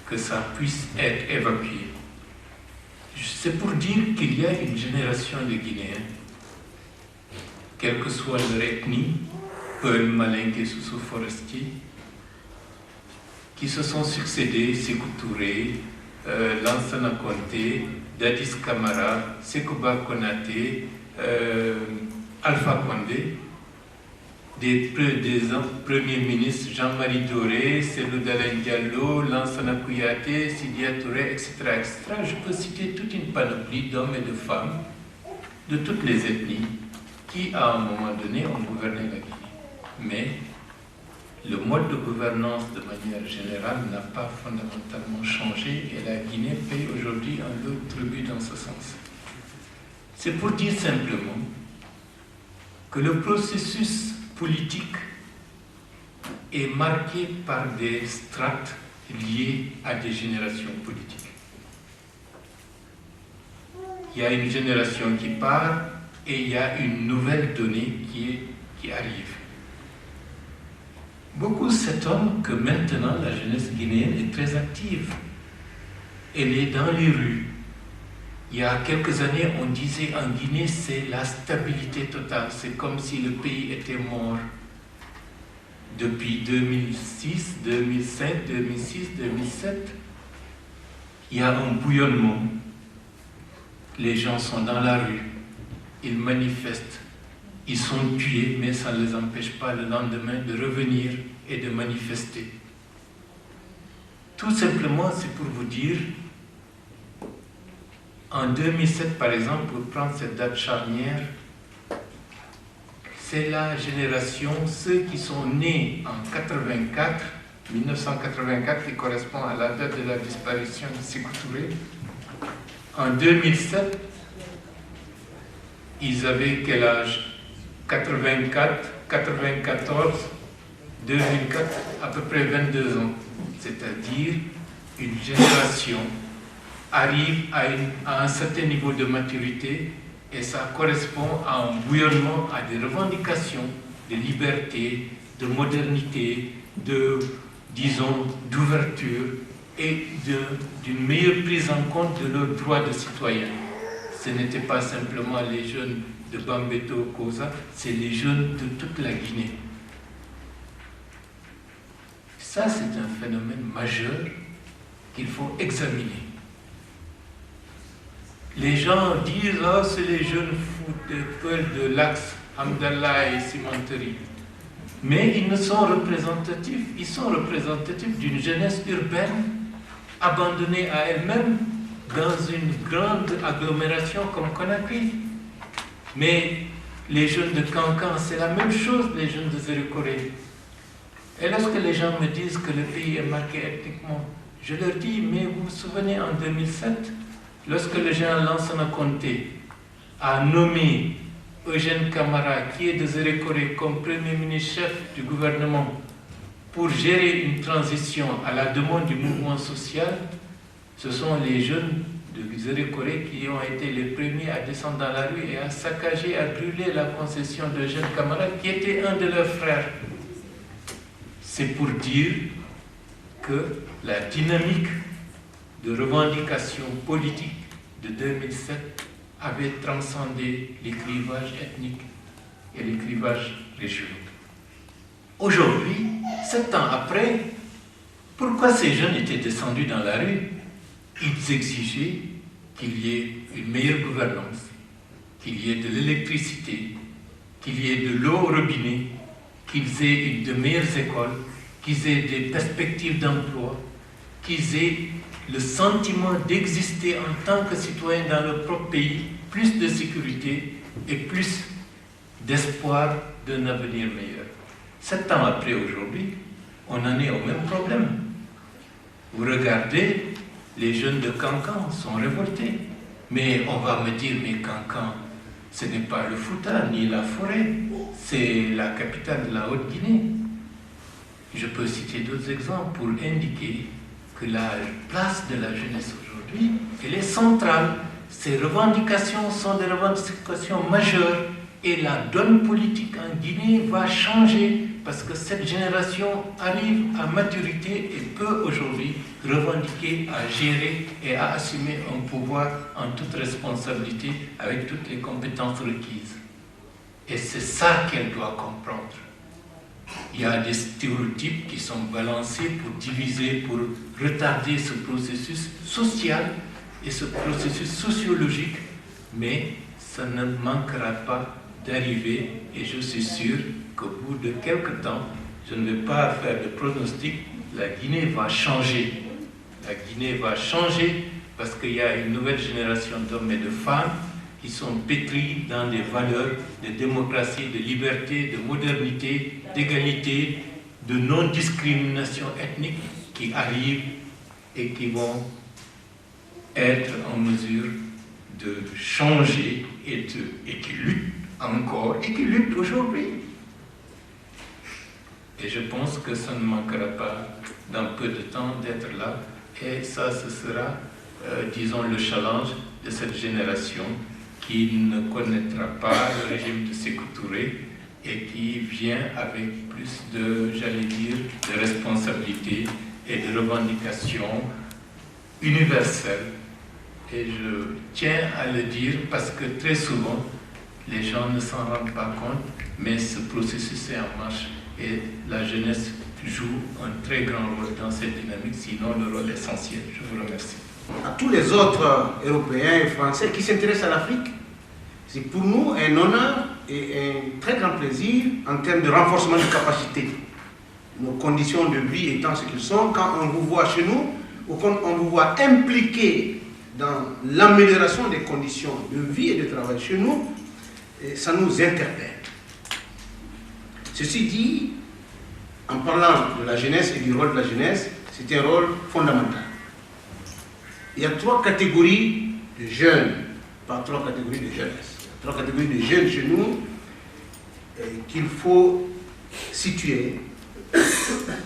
que ça puisse être évacué. C'est pour dire qu'il y a une génération de Guinéens, quelle que soit leur ethnie, Peul, Malinké, Soussou, Forestier, qui se sont succédés, Sékou Touré, Lansana Conté, Dadis Camara, Sekouba Konaté, Alpha Condé, des premiers ministres Jean-Marie Doré, Cellou Dalein Diallo, Lansana Kouyaté, Sidia Touré, etc., etc. Je peux citer toute une panoplie d'hommes et de femmes de toutes les ethnies qui, à un moment donné, ont gouverné la Guinée. Mais le mode de gouvernance, de manière générale, n'a pas fondamentalement changé et la Guinée paye aujourd'hui un lourd tribut dans ce sens. C'est pour dire simplement que le processus politique est marqué par des strates liées à des générations politiques. Il y a une génération qui part et il y a une nouvelle donnée qui arrive. Beaucoup s'étonnent que maintenant la jeunesse guinéenne est très active. Elle est dans les rues. Il y a quelques années, on disait en Guinée, c'est la stabilité totale. C'est comme si le pays était mort. Depuis 2006, 2005, 2006, 2007, il y a un bouillonnement. Les gens sont dans la rue, ils manifestent, ils sont tués, mais ça ne les empêche pas le lendemain de revenir et de manifester. Tout simplement, c'est pour vous dire, en 2007, par exemple, pour prendre cette date charnière, c'est la génération, ceux qui sont nés en 84, 1984, qui correspond à la date de la disparition de Sékou Touré. En 2007, ils avaient quel âge? 84, 94, 2004, à peu près 22 ans. C'est-à-dire une génération arrive à un certain niveau de maturité et ça correspond à un bouillonnement, à des revendications de liberté, de modernité, disons, d'ouverture et d'une meilleure prise en compte de leurs droits de citoyens. Ce n'étaient pas simplement les jeunes de Bambeto, Koza, c'est les jeunes de toute la Guinée. Ça, c'est un phénomène majeur qu'il faut examiner. Les gens disent « Oh, c'est les jeunes fous de Peul, de l'Axe, Hamdallah et Cimenterie ». Mais ils ne sont représentatifs, ils sont représentatifs d'une jeunesse urbaine abandonnée à elle-même dans une grande agglomération comme Conakry. Mais les jeunes de Kankan, c'est la même chose, les jeunes de Zéro-Corée. Et lorsque les gens me disent que le pays est marqué ethniquement, je leur dis, mais vous vous souvenez en 2007, lorsque le général Lansana Conté a nommé Eugène Camara, qui est de Zéro-Corée, comme premier ministre-chef du gouvernement, pour gérer une transition à la demande du mouvement social, ce sont les jeunes de Zéro-Corée qui ont été les premiers à descendre dans la rue et à saccager, à brûler la concession d'Eugène Camara, qui était un de leurs frères. C'est pour dire que la dynamique de revendication politique de 2007 avait transcendé les clivages ethniques et les clivages régionaux. Aujourd'hui, 7 ans après, pourquoi ces jeunes étaient descendus dans la rue? Ils exigeaient qu'il y ait une meilleure gouvernance, qu'il y ait de l'électricité, qu'il y ait de l'eau au robinet, qu'ils aient de meilleures écoles, qu'ils aient des perspectives d'emploi, qu'ils aient le sentiment d'exister en tant que citoyens dans leur propre pays, plus de sécurité et plus d'espoir d'un avenir meilleur. 7 ans après aujourd'hui, on en est au même problème. Vous regardez, les jeunes de Cancan sont révoltés. Mais on va me dire, mais Cancan, ce n'est pas le Fouta ni la forêt, c'est la capitale de la Haute-Guinée. Je peux citer d'autres exemples pour indiquer que la place de la jeunesse aujourd'hui, elle est centrale. Ces revendications sont des revendications majeures et la donne politique en Guinée va changer parce que cette génération arrive à maturité et peut aujourd'hui revendiquer à gérer et à assumer un pouvoir en toute responsabilité avec toutes les compétences requises. Et c'est ça qu'elle doit comprendre. Il y a des stéréotypes qui sont balancés pour diviser, pour retarder ce processus social et ce processus sociologique, mais ça ne manquera pas d'arriver et je suis sûr qu'au bout de quelques temps, je ne vais pas faire de pronostic, la Guinée va changer. La Guinée va changer parce qu'il y a une nouvelle génération d'hommes et de femmes qui sont pétris dans des valeurs de démocratie, de liberté, de modernité, d'égalité, de non-discrimination ethnique qui arrivent et qui vont être en mesure de changer et qui luttent encore et qui luttent aujourd'hui. Et je pense que ça ne manquera pas dans peu de temps d'être là. Et ça, ce sera, disons, le challenge de cette génération qui ne connaîtra pas le régime de Sékou Touré et qui vient avec plus de, j'allais dire, de responsabilité et de revendications universelles. Et je tiens à le dire parce que très souvent, les gens ne s'en rendent pas compte, mais ce processus est en marche et la jeunesse joue un très grand rôle dans cette dynamique, sinon le rôle essentiel. Je vous remercie. À tous les autres Européens et Français qui s'intéressent à l'Afrique, c'est pour nous un honneur et un très grand plaisir en termes de renforcement de capacité. Nos conditions de vie étant ce qu'elles sont, quand on vous voit chez nous, ou quand on vous voit impliqué dans l'amélioration des conditions de vie et de travail chez nous, ça nous interpelle. Ceci dit, en parlant de la jeunesse et du rôle de la jeunesse, c'est un rôle fondamental. Il y a 3 catégories de jeunes, pas 3 catégories de jeunesse. Il y a 3 catégories de jeunes chez nous qu'il faut situer.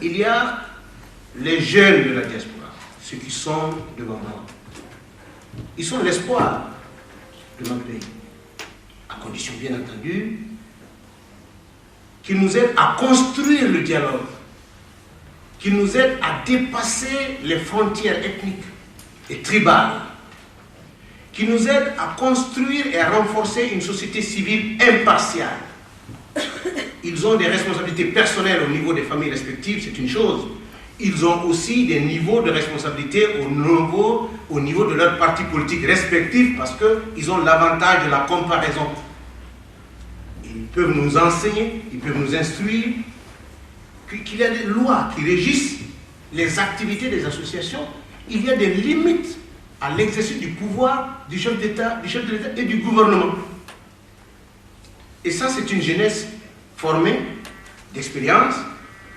Il y a les jeunes de la diaspora, ceux qui sont devant moi. Ils sont l'espoir de notre pays, à condition bien entendu qu'ils nous aident à construire le dialogue, qu'ils nous aident à dépasser les frontières ethniques et tribales, qu'ils nous aident à construire et à renforcer une société civile impartiale. Ils ont des responsabilités personnelles au niveau des familles respectives, c'est une chose. Ils ont aussi des niveaux de responsabilité au niveau de leurs partis politiques respectifs parce qu'ils ont l'avantage de la comparaison. Ils peuvent nous enseigner, ils peuvent nous instruire, qu'il y a des lois qui régissent les activités des associations. Il y a des limites à l'exercice du pouvoir du chef d'État et du gouvernement. Et ça, c'est une jeunesse formée d'expérience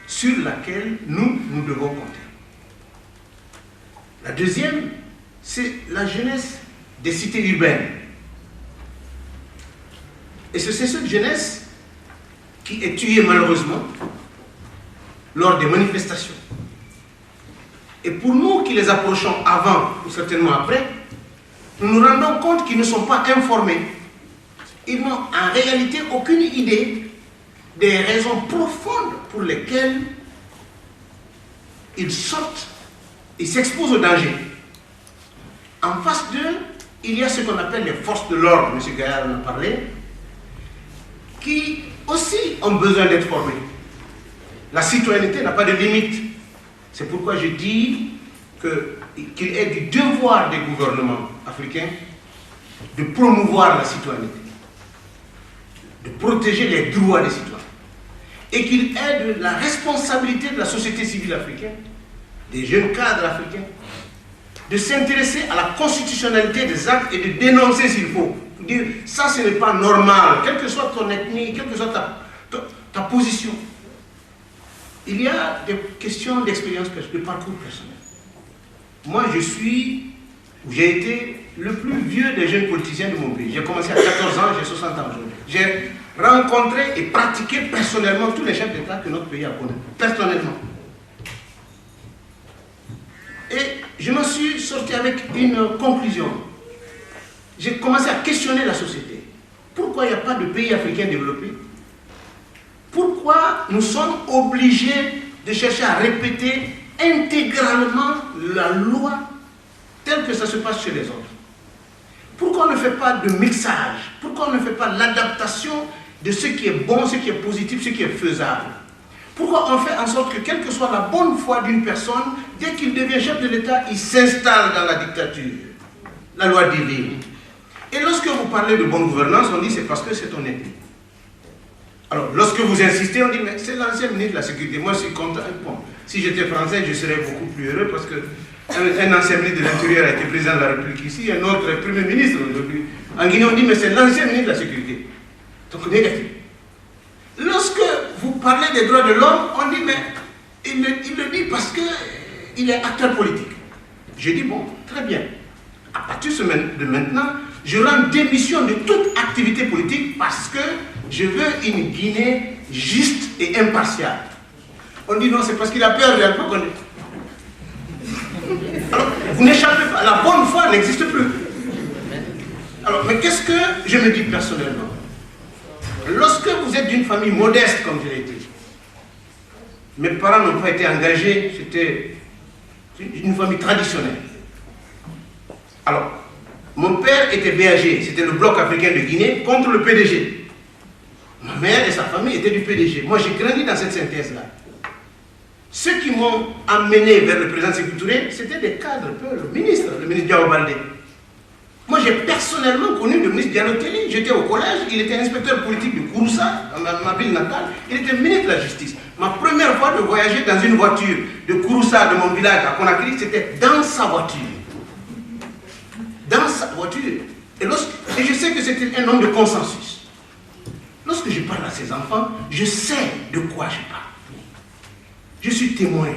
sur laquelle nous devons compter. La deuxième, c'est la jeunesse des cités urbaines. Et c'est cette jeunesse qui est tuée malheureusement lors des manifestations. Et pour nous qui les approchons avant ou certainement après, nous nous rendons compte qu'ils ne sont pas informés. Ils n'ont en réalité aucune idée des raisons profondes pour lesquelles ils sortent, ils s'exposent au danger. En face d'eux, il y a ce qu'on appelle les forces de l'ordre, M. Gaillard en a parlé, qui aussi ont besoin d'être formés. La citoyenneté n'a pas de limite. C'est pourquoi je dis qu'il est du devoir des gouvernements africains de promouvoir la citoyenneté. de protéger les droits des citoyens et qu'il aide la responsabilité de la société civile africaine, des jeunes cadres africains, de s'intéresser à la constitutionnalité des actes et de dénoncer s'il faut. Dire ça, ce n'est pas normal, quelle que soit ton ethnie, quelle que soit ta position. Il y a des questions d'expérience, de parcours personnel. Moi, j'ai été le plus vieux des jeunes politiciens de mon pays. J'ai commencé à 14 ans, j'ai 60 ans aujourd'hui. J'ai rencontré et pratiqué personnellement tous les chefs d'État que notre pays a connus. Personnellement. Et je me suis sorti avec une conclusion. J'ai commencé à questionner la société. Pourquoi il n'y a pas de pays africain développé? Pourquoi nous sommes obligés de chercher à répéter intégralement la loi telle que ça se passe chez les autres? Pourquoi on ne fait pas de mixage? Pourquoi on ne fait pas l'adaptation de ce qui est bon, ce qui est positif, ce qui est faisable? Pourquoi on fait en sorte que, quelle que soit la bonne foi d'une personne, dès qu'il devient chef de l'État, il s'installe dans la dictature, la loi divine? Et lorsque vous parlez de bonne gouvernance, on dit c'est parce que c'est ton ethnie. Alors, lorsque vous insistez, on dit mais c'est l'ancien ministre de la Sécurité. Moi, je suis content. Bon, si j'étais français, je serais beaucoup plus heureux parce qu'un ancien ministre de l'Intérieur a été président de la République ici, un autre est Premier ministre aujourd'hui. En Guinée, on dit mais c'est l'ancien ministre de la Sécurité. Donc, négatif. Lorsque vous parlez des droits de l'homme, on dit mais il le dit parce qu'il est acteur politique. Je dis bon, très bien. À partir de maintenant, je rends démission de toute activité politique parce que je veux une Guinée juste et impartiale. On dit non, c'est parce qu'il a peur de la qu'on est. Alors, vous n'échappez pas, la bonne foi n'existe plus. Alors, mais qu'est-ce que je me dis personnellement? Lorsque vous êtes d'une famille modeste, comme je l'ai dit, mes parents n'ont pas été engagés, c'était une famille traditionnelle. Alors, mon père était BAG, c'était le bloc africain de Guinée contre le PDG. Ma mère et sa famille étaient du PDG. Moi, j'ai grandi dans cette synthèse-là. Ceux qui m'ont amené vers le président Sékou Touré, c'était des cadres, le ministre Diao Baldé. Moi, j'ai personnellement connu le ministre Diallo Telly. J'étais au collège, il était inspecteur politique de Kouroussa, dans ma ville natale. Il était ministre de la Justice. Ma première fois de voyager dans une voiture de Kouroussa, de mon village à Conakry, c'était dans sa voiture. Dans sa voiture. Et je sais que c'était un homme de consensus. Lorsque je parle à ces enfants, je sais de quoi je parle. Je suis témoin.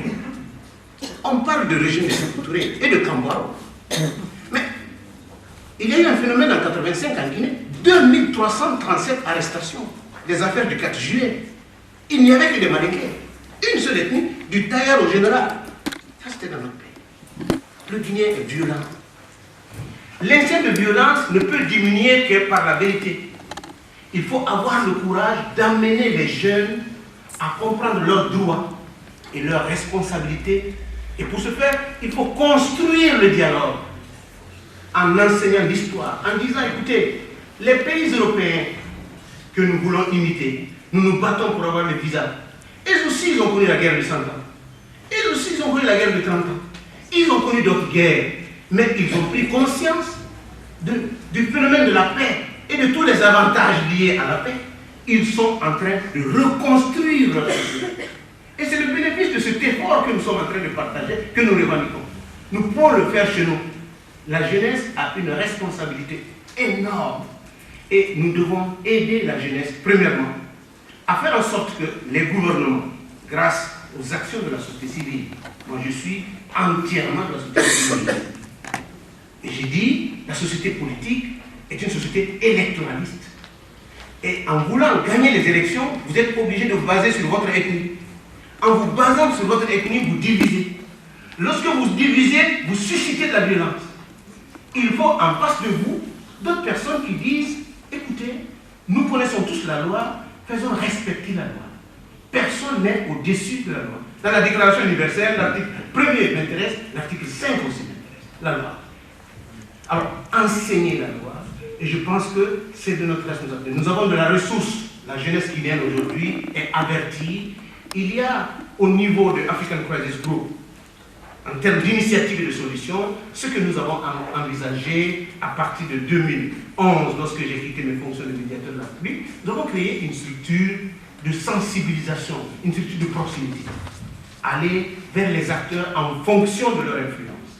On parle de régime de Sékou Touré et de Kambouaro. Mais il y a eu un phénomène en 1985 en Guinée. 2337 arrestations. Des affaires du 4 juillet. Il n'y avait que des Malinqués. Une seule ethnie, du tailleur au général. Ça, c'était dans notre pays. Le Guinéen est violent. L'instinct de violence ne peut diminuer que par la vérité. Il faut avoir le courage d'amener les jeunes à comprendre leurs droits et leurs responsabilités. Et pour ce faire, il faut construire le dialogue en enseignant l'histoire, en disant, écoutez, les pays européens que nous voulons imiter, nous nous battons pour avoir le visa. Ils aussi, ils ont connu la guerre de 100 ans. Ils aussi, ils ont connu la guerre de 30 ans. Ils ont connu d'autres guerres. Mais ils ont pris conscience du phénomène de la paix et de tous les avantages liés à la paix. Ils sont en train de reconstruire leur société. Et c'est le bénéfice de cet effort que nous sommes en train de partager, que nous revendiquons. Nous pouvons le faire chez nous. La jeunesse a une responsabilité énorme. Et nous devons aider la jeunesse, premièrement, à faire en sorte que les gouvernements, grâce aux actions de la société civile, moi je suis entièrement de la société civile. Et j'ai dit, la société politique est une société électoraliste. Et en voulant gagner les élections, vous êtes obligé de vous baser sur votre ethnie. En vous basant sur votre ethnie, vous divisez. Lorsque vous divisez, vous suscitez de la violence. Il faut en face de vous d'autres personnes qui disent, écoutez, nous connaissons tous la loi, faisons respecter la loi. Personne n'est au-dessus de la loi. Dans la Déclaration universelle, l'article 1er m'intéresse, l'article 5 aussi m'intéresse, la loi. Alors, enseigner la loi, et je pense que c'est de notre responsabilité. Nous avons de la ressource. La jeunesse guinéenne aujourd'hui est avertie. Il y a au niveau de African Crisis Group en termes d'initiatives et de solutions, ce que nous avons envisagé à partir de 2011, lorsque j'ai quitté mes fonctions de médiateur de la République. Nous avons créé une structure de sensibilisation, une structure de proximité. Aller vers les acteurs en fonction de leur influence,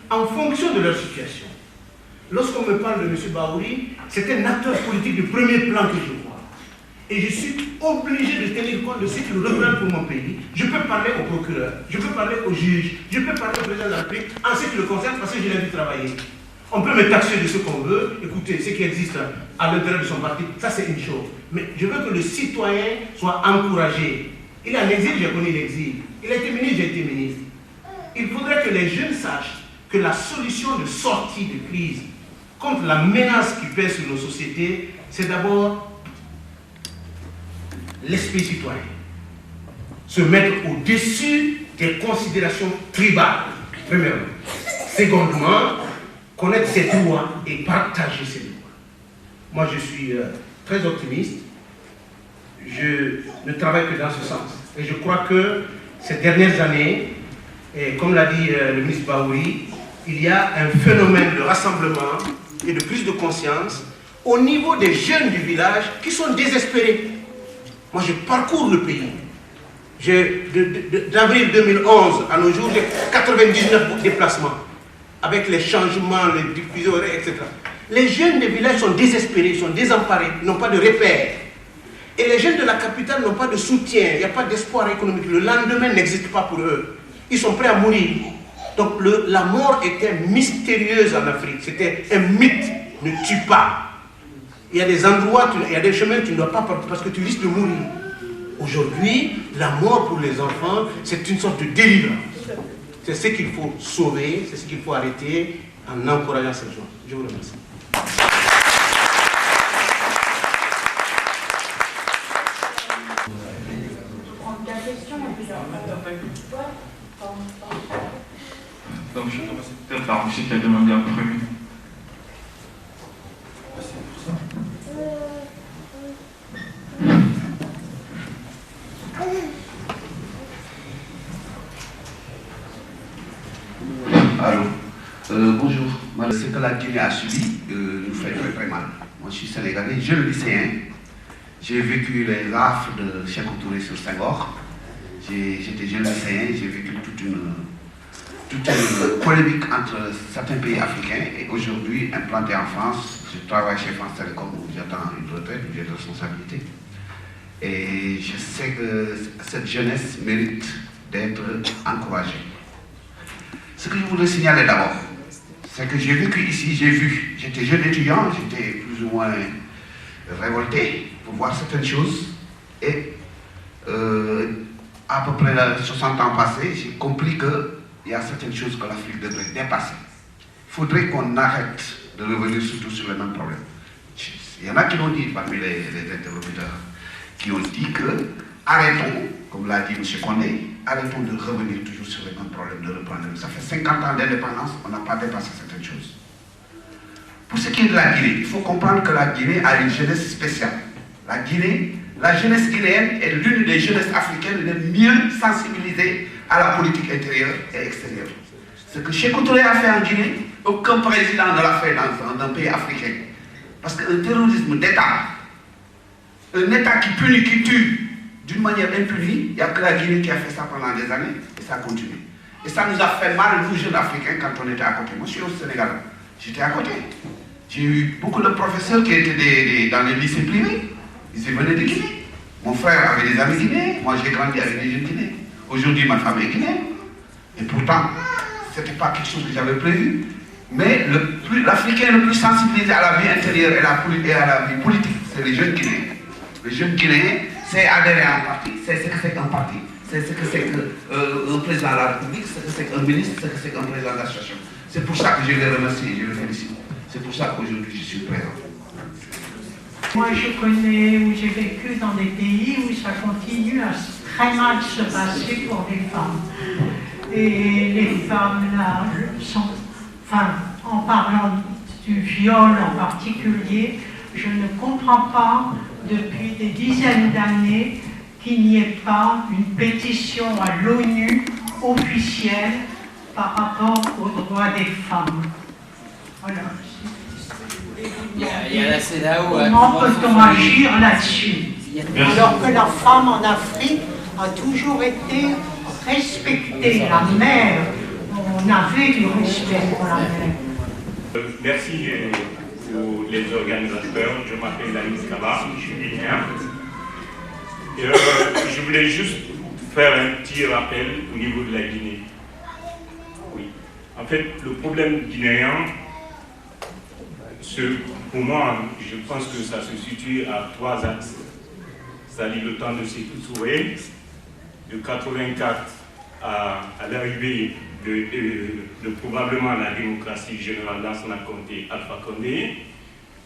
en fonction de leur situation. Lorsqu'on me parle de M. Bahouri, c'est un acteur politique de premier plan que je vois. Et je suis obligé de tenir compte de ce qu'il représente pour mon pays. Je peux parler au procureur, je peux parler au juge, je peux parler au président de la République en ce qui le concerne parce que je l'ai vu travailler. On peut me taxer de ce qu'on veut, écoutez, ce qui existe à l'intérieur de son parti, ça c'est une chose. Mais je veux que le citoyen soit encouragé. Il est en exil, j'ai connu l'exil. Il a été ministre, j'ai été ministre. Il faudrait que les jeunes sachent que la solution de sortie de crise contre la menace qui pèse sur nos sociétés, c'est d'abord l'esprit citoyen. Se mettre au-dessus des considérations tribales, premièrement. Secondement, connaître ses droits et partager ses droits. Moi, je suis très optimiste. Je ne travaille que dans ce sens. Et je crois que ces dernières années, et comme l'a dit le ministre Bahouri, il y a un phénomène de rassemblement et de prise de conscience au niveau des jeunes du village qui sont désespérés. Moi, je parcours le pays. D'avril 2011 à nos jours, j'ai 99 déplacements avec les changements, les diffusions, etc. Les jeunes des villages sont désespérés, sont désemparés, n'ont pas de repères. Et les jeunes de la capitale n'ont pas de soutien, il n'y a pas d'espoir économique. Le lendemain n'existe pas pour eux. Ils sont prêts à mourir. Donc la mort était mystérieuse en Afrique. C'était un mythe. Ne tue pas. Il y a des endroits, il y a des chemins que tu ne dois pas partir parce que tu risques de mourir. Aujourd'hui, la mort pour les enfants, c'est une sorte de délivrance. C'est ce qu'il faut sauver, c'est ce qu'il faut arrêter en encourageant ces gens. Je vous remercie. Donc je commence peut-être par M. qui a demandé en premier. Allô. Bonjour. Ce que la Guinée a subi nous fait très très mal. Moi je suis sénégalais, jeune lycéen. J'ai vécu les rafles de Sékou Touré sur Senghor. J'étais jeune lycéen, j'ai vécu toute une polémique entre certains pays africains et aujourd'hui implanté en France. Je travaille chez France Télécom où j'attends une retraite, j'ai des responsabilités. Et je sais que cette jeunesse mérite d'être encouragée. Ce que je voudrais signaler d'abord, c'est que j'ai vécu ici, j'ai vu, j'étais jeune étudiant, j'étais plus ou moins révolté pour voir certaines choses et à peu près 60 ans passés, j'ai compris qu'il y a certaines choses que l'Afrique devrait dépasser. Il faudrait qu'on arrête de revenir surtout sur les mêmes problèmes. Il y en a qui l'ont dit parmi les interlocuteurs, qui ont dit que arrêtons, comme l'a dit M. Condé, arrêtons de revenir toujours sur les mêmes problèmes, de reprendre. Ça fait 50 ans d'indépendance, on n'a pas dépassé certaines choses. Pour ce qui est de la Guinée, il faut comprendre que la Guinée a une jeunesse spéciale. La jeunesse guinéenne est l'une des jeunesses africaines les mieux sensibilisées à la politique intérieure et extérieure. Ce que Sékou Touré a fait en Guinée, aucun président ne l'a fait dans un pays africain. Parce qu'un terrorisme d'État, un État qui punit, qui tue d'une manière impunie, il n'y a que la Guinée qui a fait ça pendant des années et ça continue. Et ça nous a fait mal, nous jeunes Africains, quand on était à côté. Moi je suis au Sénégal, j'étais à côté. J'ai eu beaucoup de professeurs qui étaient dans les lycées privés. Ils venaient de Guinée. Mon frère avait des amis guinéens. Moi, j'ai grandi avec des jeunes guinéens. Aujourd'hui, ma femme est guinéenne. Et pourtant, ce n'était pas quelque chose que j'avais prévu. Mais l'Africain le plus sensibilisé à la vie intérieure et à la vie politique, c'est les jeunes Guinéens. Les jeunes Guinéens, c'est adhérer à un parti, c'est ce que c'est qu'un parti. C'est ce que c'est qu'un président de la République, c'est ce que c'est qu'un ministre, c'est ce que c'est qu'un président d'association. C'est pour ça que je les remercie et je les félicite. C'est pour ça qu'aujourd'hui je suis présent. Moi je connais où j'ai vécu dans des pays où ça continue à très mal se passer pour les femmes. Et les femmes là sont, enfin en parlant du viol en particulier, je ne comprends pas depuis des dizaines d'années qu'il n'y ait pas une pétition à l'ONU officielle par rapport aux droits des femmes. Voilà. Il y a la CEDAW. Comment peut-on agir là-dessus? Alors que la femme en Afrique a toujours été respectée, la mère, on avait du respect pour la mère. Merci pour les organisateurs, je m'appelle Anis Kaba, je suis guinéen. Je voulais juste faire un petit rappel au niveau de la Guinée. Oui. En fait, le problème guinéen, pour moi, je pense que ça se situe à 3 axes. C'est-à-dire le temps de Sékou Touré, de 84 à l'arrivée de probablement la démocratie générale Lansana Conté, Alpha Condé.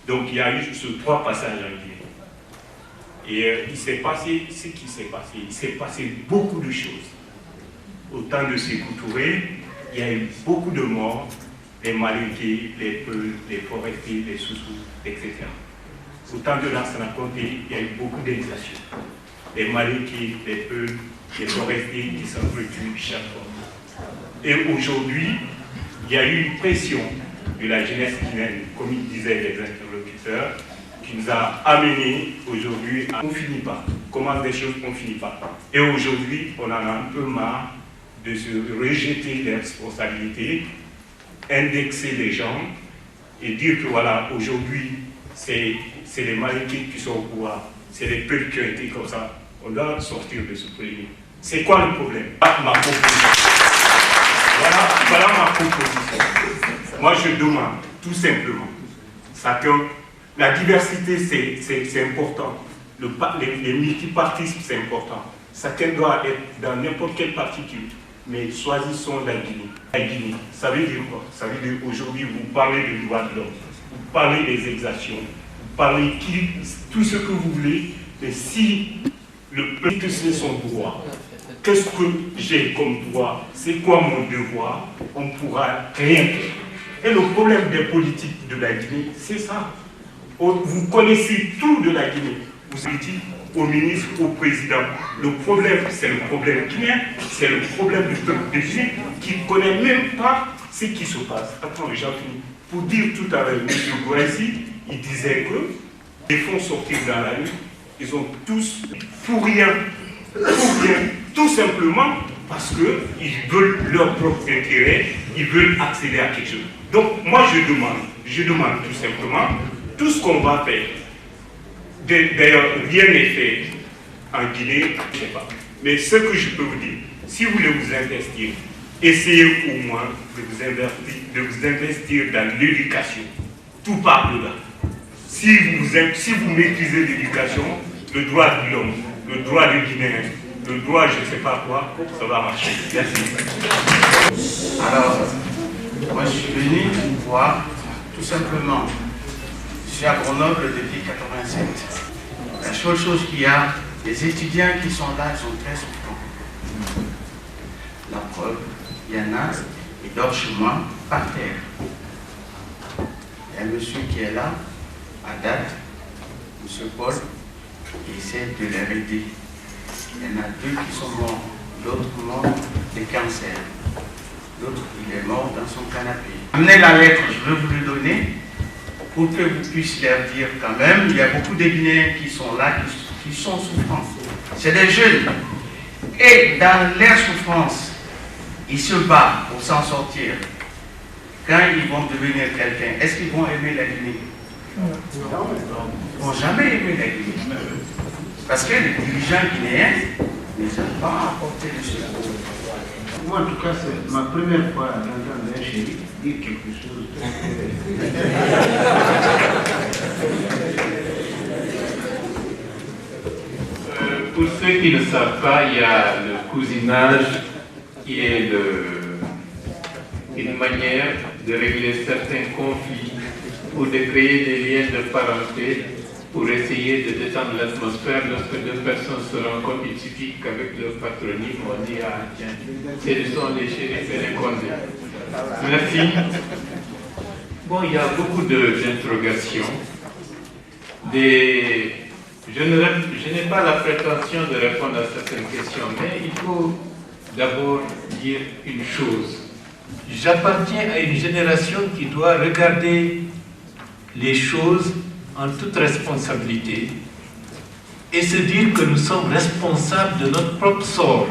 Donc il y a eu ce 3 passages en Guinée. Et il s'est passé ce qui s'est passé. Il s'est passé beaucoup de choses. Au temps de Sékou Touré, il y a eu beaucoup de morts, les Malinké, les Peuls, les Forestiers, les Soussous, etc. Au temps de Lansana Conté, il y a eu beaucoup d'exactions. Les Malinké, les Peuls, les Forestiers qui s'entretuent chaque fois. Et aujourd'hui, il y a eu une pression de la jeunesse guinéenne, comme disaient les interlocuteurs, qui nous a amenés aujourd'hui à... On ne finit pas. Comment des choses, on ne finit pas. Et aujourd'hui, on en a un peu marre de se rejeter les responsabilités, indexer les gens et dire que voilà, aujourd'hui, c'est les Malinké qui sont au pouvoir, c'est les peuples qui ont été comme ça. On doit sortir de ce problème. C'est quoi le problème? Ma proposition. Voilà ma proposition. Moi, je demande, tout simplement, la diversité, c'est important. Les multipartismes, c'est important. Chacun doit être dans n'importe quel parti qu'il veut. Mais choisissons la Guinée. La Guinée, ça veut dire quoi? Ça veut dire aujourd'hui, vous parlez des droits de l'homme, vous parlez des exactions, vous parlez tout ce que vous voulez, mais si le peuple sait son droit, qu'est-ce que j'ai comme droit? C'est quoi mon devoir? On ne pourra rien faire. Et le problème des politiques de la Guinée, c'est ça. Vous connaissez tout de la Guinée. Vous avez dit au ministre, au président. Le problème, c'est le problème guinéen, c'est le problème du peuple de Guinée qui ne connaît même pas ce qui se passe. Attends, j'en finis. Pour dire tout à l'heure, M. Gouazi, il disait que les fonds sortir dans la rue, ils ont tous pour rien, tout simplement parce qu'ils veulent leur propre intérêt, ils veulent accéder à quelque chose. Donc moi je demande tout simplement, tout ce qu'on va faire, d'ailleurs rien n'est fait en Guinée, je ne sais pas, mais ce que je peux vous dire, si vous voulez vous investir, essayez au moins de vous investir dans l'éducation, tout part de là. Si vous maîtrisez l'éducation, le droit de l'homme, le droit du Guinéen, le droit je ne sais pas quoi, ça va marcher. Merci. Alors, moi je suis venu voir tout simplement, je suis à Grenoble depuis 87. La seule chose qu'il y a, les étudiants qui sont là, ils sont très souffrants. La preuve, il y en a, ils dorment chez moi par terre. Il y a un monsieur qui est là, à date, M. Paul, qui essaie de les aider. Il y en a 2 qui sont morts, l'autre mort de cancer. L'autre, il est mort dans son canapé. Amenez la lettre, je vais vous le donner, pour que vous puissiez leur dire quand même, il y a beaucoup de Guinéens qui sont là, qui sont souffrants. C'est des jeunes. Et dans leur souffrance, ils se battent pour s'en sortir. Quand ils vont devenir quelqu'un, est-ce qu'ils vont aimer la Guinée? Ils ne vont jamais aimer la Guinée. Parce que les dirigeants guinéens ne savent pas apporter le secours. Moi, en tout cas, c'est ma première fois d'entendre un chéri dire quelque chose. Pour ceux qui ne savent pas, il y a le cousinage qui est une manière de régler certains conflits ou de créer des liens de parenté pour essayer de détendre l'atmosphère. Lorsque 2 personnes se rencontrent, il suffit qu'avec leur patronyme, on dit ah tiens, ce sont les shérifs et les condés. Merci. Bon, il y a beaucoup d'interrogations. Je n'ai pas la prétention de répondre à certaines questions, mais il faut d'abord dire une chose. j'appartiens à une génération qui doit regarder les choses en toute responsabilité et se dire que nous sommes responsables de notre propre sort.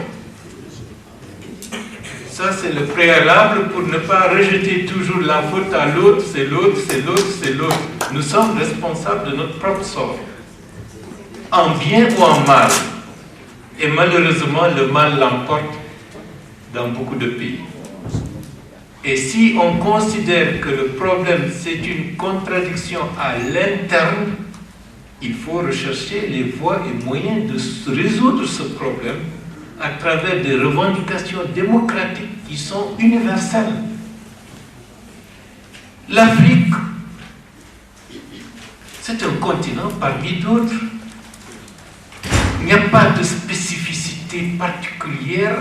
Ça, c'est le préalable pour ne pas rejeter toujours la faute à l'autre, c'est l'autre, c'est l'autre, c'est l'autre. Nous sommes responsables de notre propre sort, en bien ou en mal. Et malheureusement, le mal l'emporte dans beaucoup de pays. Et si on considère que le problème, c'est une contradiction à l'interne, il faut rechercher les voies et moyens de résoudre ce problème à travers des revendications démocratiques qui sont universelles. L'Afrique, c'est un continent parmi d'autres. Il n'y a pas de spécificité particulière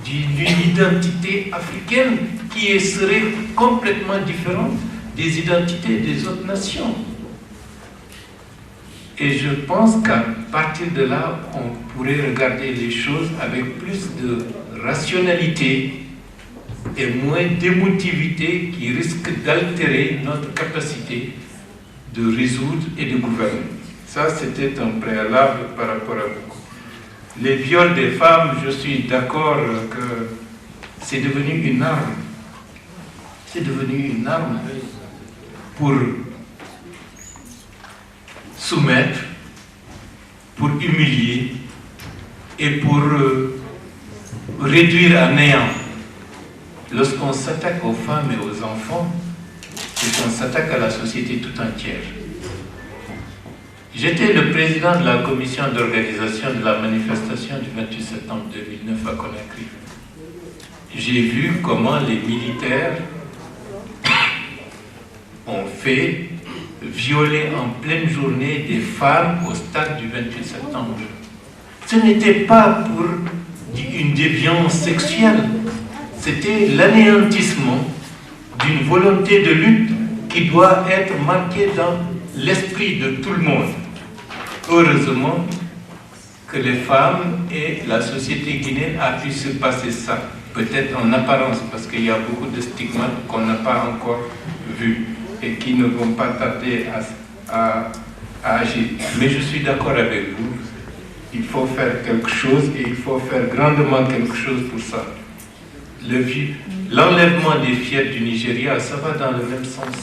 d'une identité africaine qui serait complètement différente des identités des autres nations. Et je pense qu'à partir de là, on pourrait regarder les choses avec plus de rationalité et moins d'émotivité qui risque d'altérer notre capacité de résoudre et de gouverner. Ça, c'était un préalable par rapport à beaucoup. Les viols des femmes, je suis d'accord que c'est devenu une arme. C'est devenu une arme pour soumettre, pour humilier et pour réduire à néant. Lorsqu'on s'attaque aux femmes et aux enfants, c'est qu'on s'attaque à la société tout entière. J'étais le président de la commission d'organisation de la manifestation du 28 septembre 2009 à Conakry. J'ai vu comment les militaires ont fait violer en pleine journée des femmes au stade du 28 septembre. Ce n'était pas pour une déviance sexuelle, c'était l'anéantissement d'une volonté de lutte qui doit être marquée dans l'esprit de tout le monde. Heureusement que les femmes et la société guinéenne a pu se passer ça, peut-être en apparence, parce qu'il y a beaucoup de stigmates qu'on n'a pas encore vus et qui ne vont pas tarder à agir. Mais je suis d'accord avec vous, il faut faire quelque chose et il faut faire grandement quelque chose pour ça. L'enlèvement des fillettes du Nigeria, ça va dans le même sens.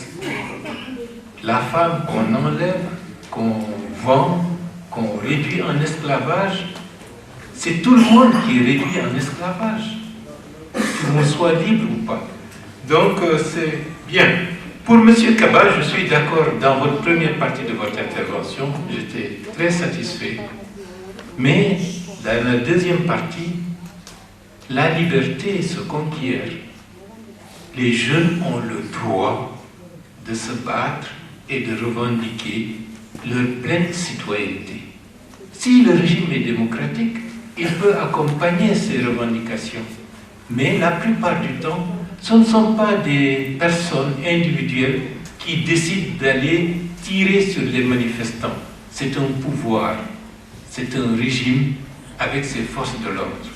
La femme qu'on enlève, qu'on vend, qu'on réduit en esclavage, c'est tout le monde qui est réduit en esclavage, qu'on soit libre ou pas. Donc c'est bien. Pour M. Kaba, je suis d'accord dans votre première partie de votre intervention, j'étais très satisfait. Mais dans la deuxième partie, la liberté se conquiert. Les jeunes ont le droit de se battre et de revendiquer leur pleine citoyenneté. Si le régime est démocratique, il peut accompagner ces revendications. Mais la plupart du temps, ce ne sont pas des personnes individuelles qui décident d'aller tirer sur les manifestants. C'est un pouvoir, c'est un régime avec ses forces de l'ordre.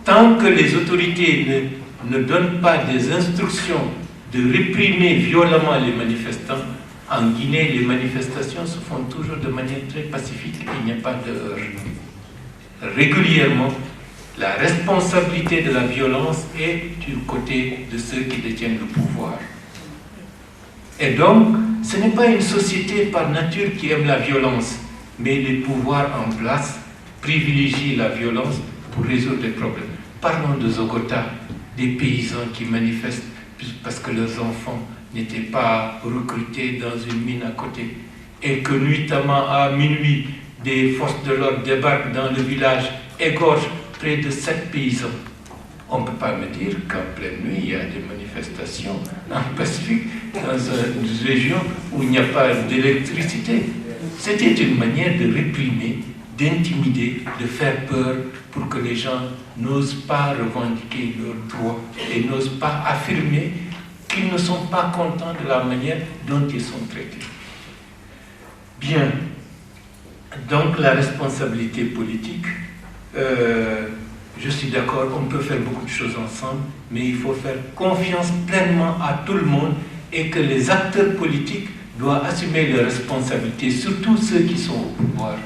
Tant que les autorités ne donnent pas des instructions de réprimer violemment les manifestants, en Guinée, les manifestations se font toujours de manière très pacifique, il n'y a pas de heurts. Régulièrement, la responsabilité de la violence est du côté de ceux qui détiennent le pouvoir. Et donc, ce n'est pas une société par nature qui aime la violence, mais les pouvoirs en place privilégient la violence pour résoudre les problèmes. Parlons de Zogota, des paysans qui manifestent parce que leurs enfants n'étaient pas recrutés dans une mine à côté et que nuitamment à minuit, des forces de l'ordre débarquent dans le village, égorgent près de 7 paysans. On ne peut pas me dire qu'en pleine nuit, il y a des manifestations en Pacifique, dans une région où il n'y a pas d'électricité. C'était une manière de réprimer, d'intimider, de faire peur pour que les gens n'osent pas revendiquer leurs droits et n'osent pas affirmer qu'ils ne sont pas contents de la manière dont ils sont traités. Bien. Donc la responsabilité politique, je suis suis d'accord, on peut faire beaucoup de choses ensemble, mais il faut faire confiance pleinement à tout le monde et que les acteurs politiques doivent assumer leurs responsabilités, surtout ceux qui sont au pouvoir,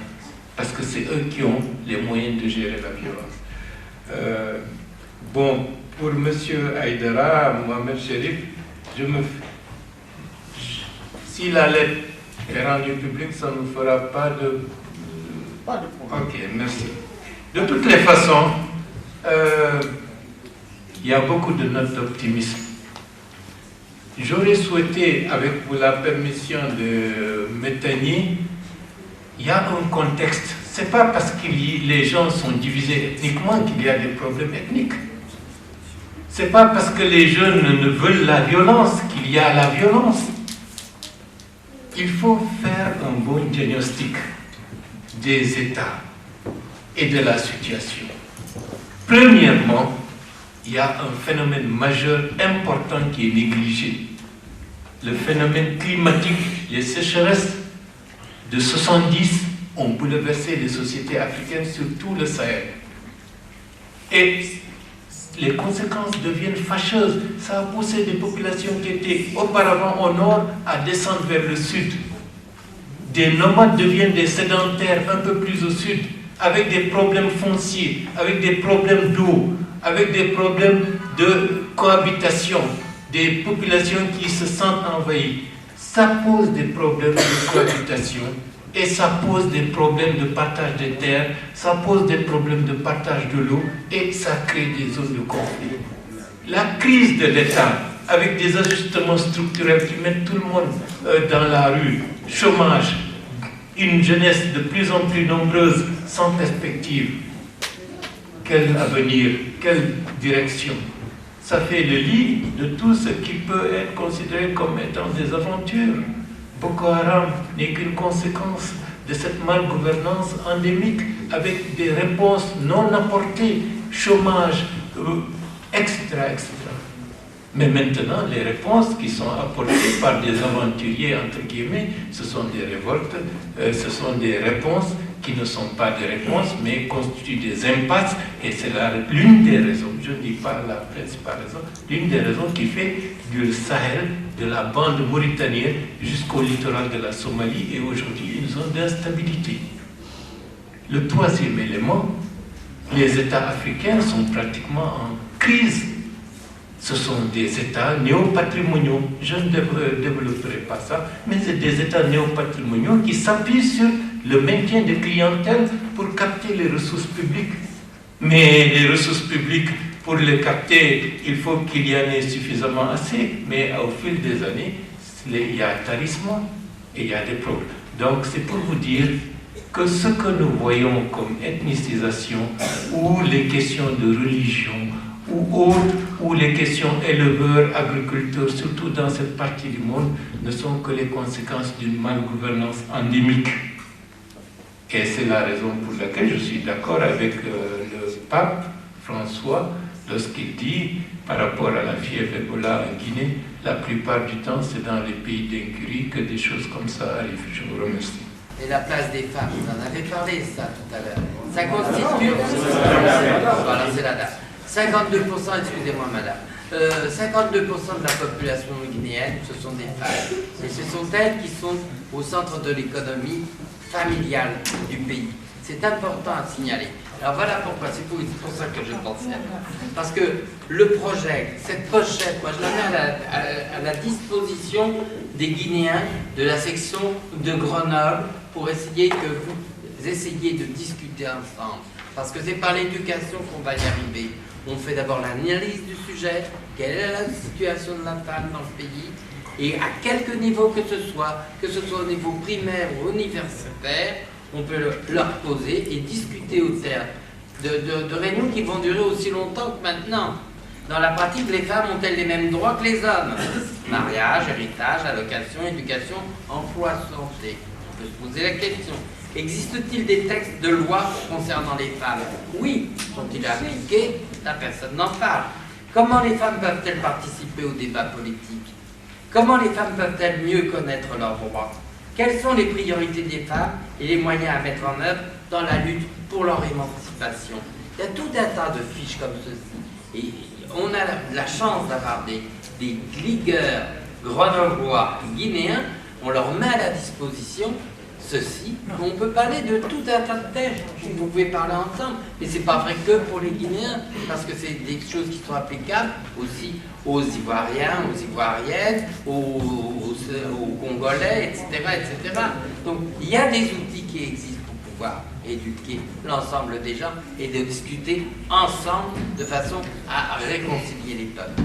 parce que c'est eux qui ont les moyens de gérer la violence. Bon, pour M. Haïdara, Mohamed Chérif, si la lettre est rendue publique, ça ne fera pas de... Pas de problème. Ok, merci. De toutes les façons, il y a beaucoup de notes d'optimisme. J'aurais souhaité, avec la permission de Métani, il y a un contexte. Ce n'est pas parce que les gens sont divisés ethniquement qu'il y a des problèmes ethniques. Ce n'est pas parce que les jeunes ne veulent la violence qu'il y a la violence. Il faut faire un bon diagnostic des États et de la situation. Premièrement, il y a un phénomène majeur important qui est négligé. Le phénomène climatique, les sécheresses de 70 ont bouleversé les sociétés africaines, surtout le Sahel. Et les conséquences deviennent fâcheuses. Ça a poussé des populations qui étaient auparavant au nord à descendre vers le sud. Des nomades deviennent des sédentaires un peu plus au sud, avec des problèmes fonciers, avec des problèmes d'eau, avec des problèmes de cohabitation, des populations qui se sentent envahies. Ça pose des problèmes de cohabitation et ça pose des problèmes de partage des terres, ça pose des problèmes de partage de l'eau et ça crée des zones de conflit. La crise de l'État, avec des ajustements structurels qui mettent tout le monde dans la rue, chômage, une jeunesse de plus en plus nombreuse, sans perspective. Quel avenir, quelle direction? Ça fait le lit de tout ce qui peut être considéré comme étant des aventures. Boko Haram n'est qu'une conséquence de cette malgouvernance endémique avec des réponses non apportées, chômage, etc., etc. Mais maintenant, les réponses qui sont apportées par des aventuriers, entre guillemets, ce sont des révoltes, ce sont des réponses qui ne sont pas des réponses, mais constituent des impasses, et c'est l'une des raisons, je ne dis pas la principale raison, l'une des raisons qui fait du Sahel, de la bande mauritanienne jusqu'au littoral de la Somalie, et aujourd'hui une zone d'instabilité. Le troisième élément, les États africains sont pratiquement en crise. Ce sont des États néopatrimoniaux. Je ne développerai pas ça, mais c'est des États néopatrimoniaux qui s'appuient sur le maintien de clientèle pour capter les ressources publiques. Mais les ressources publiques, pour les capter, il faut qu'il y en ait suffisamment assez. Mais au fil des années, il y a tarissement et il y a des problèmes. Donc c'est pour vous dire que ce que nous voyons comme ethnicisation ou les questions de religion ou autres, ou les questions éleveurs, agriculteurs, surtout dans cette partie du monde, ne sont que les conséquences d'une malgouvernance endémique. Et c'est la raison pour laquelle je suis d'accord avec le pape François lorsqu'il dit, par rapport à la fièvre Ebola en Guinée, la plupart du temps, c'est dans les pays d'incurie que des choses comme ça arrivent. Je vous remercie. Et la place des femmes, vous en avez parlé ça tout à l'heure. Ça constitue... Voilà, c'est la date. 52%, excusez-moi madame, 52% de la population guinéenne, ce sont des femmes. Et ce sont elles qui sont au centre de l'économie familiale du pays. C'est important à signaler. Alors voilà pourquoi, c'est pour ça que je pensais à ça. Parce que le projet, cette pochette, moi je la mets à la disposition des Guinéens de la section de Grenoble pour essayer que vous essayiez de discuter ensemble. Parce que c'est par l'éducation qu'on va y arriver. On fait d'abord l'analyse du sujet, quelle est la situation de la femme dans le pays, et à quelque niveau que ce soit au niveau primaire ou universitaire, on peut leur poser et discuter au terme de réunions qui vont durer aussi longtemps que maintenant. Dans la pratique, les femmes ont-elles les mêmes droits que les hommes? Mariage, héritage, allocation, éducation, emploi, santé. On peut se poser la question. Existe-t-il des textes de loi concernant les femmes? Oui. Sont-ils appliqués? La personne n'en parle. Comment les femmes peuvent-elles participer au débat politique? Comment les femmes peuvent-elles mieux connaître leurs droits? Quelles sont les priorités des femmes et les moyens à mettre en œuvre dans la lutte pour leur émancipation? Il y a tout un tas de fiches comme ceci. Et on a la chance d'avoir des ligueurs grenoblois et guinéens. On leur met à la disposition ceci. On peut parler de tout un tas de thèmes. Vous pouvez parler ensemble. Mais c'est pas vrai que pour les Guinéens, parce que c'est des choses qui sont applicables aussi aux Ivoiriens, aux Ivoiriennes, aux Congolais, etc., etc. Donc il y a des outils qui existent pour pouvoir éduquer l'ensemble des gens et de discuter ensemble de façon à réconcilier les peuples.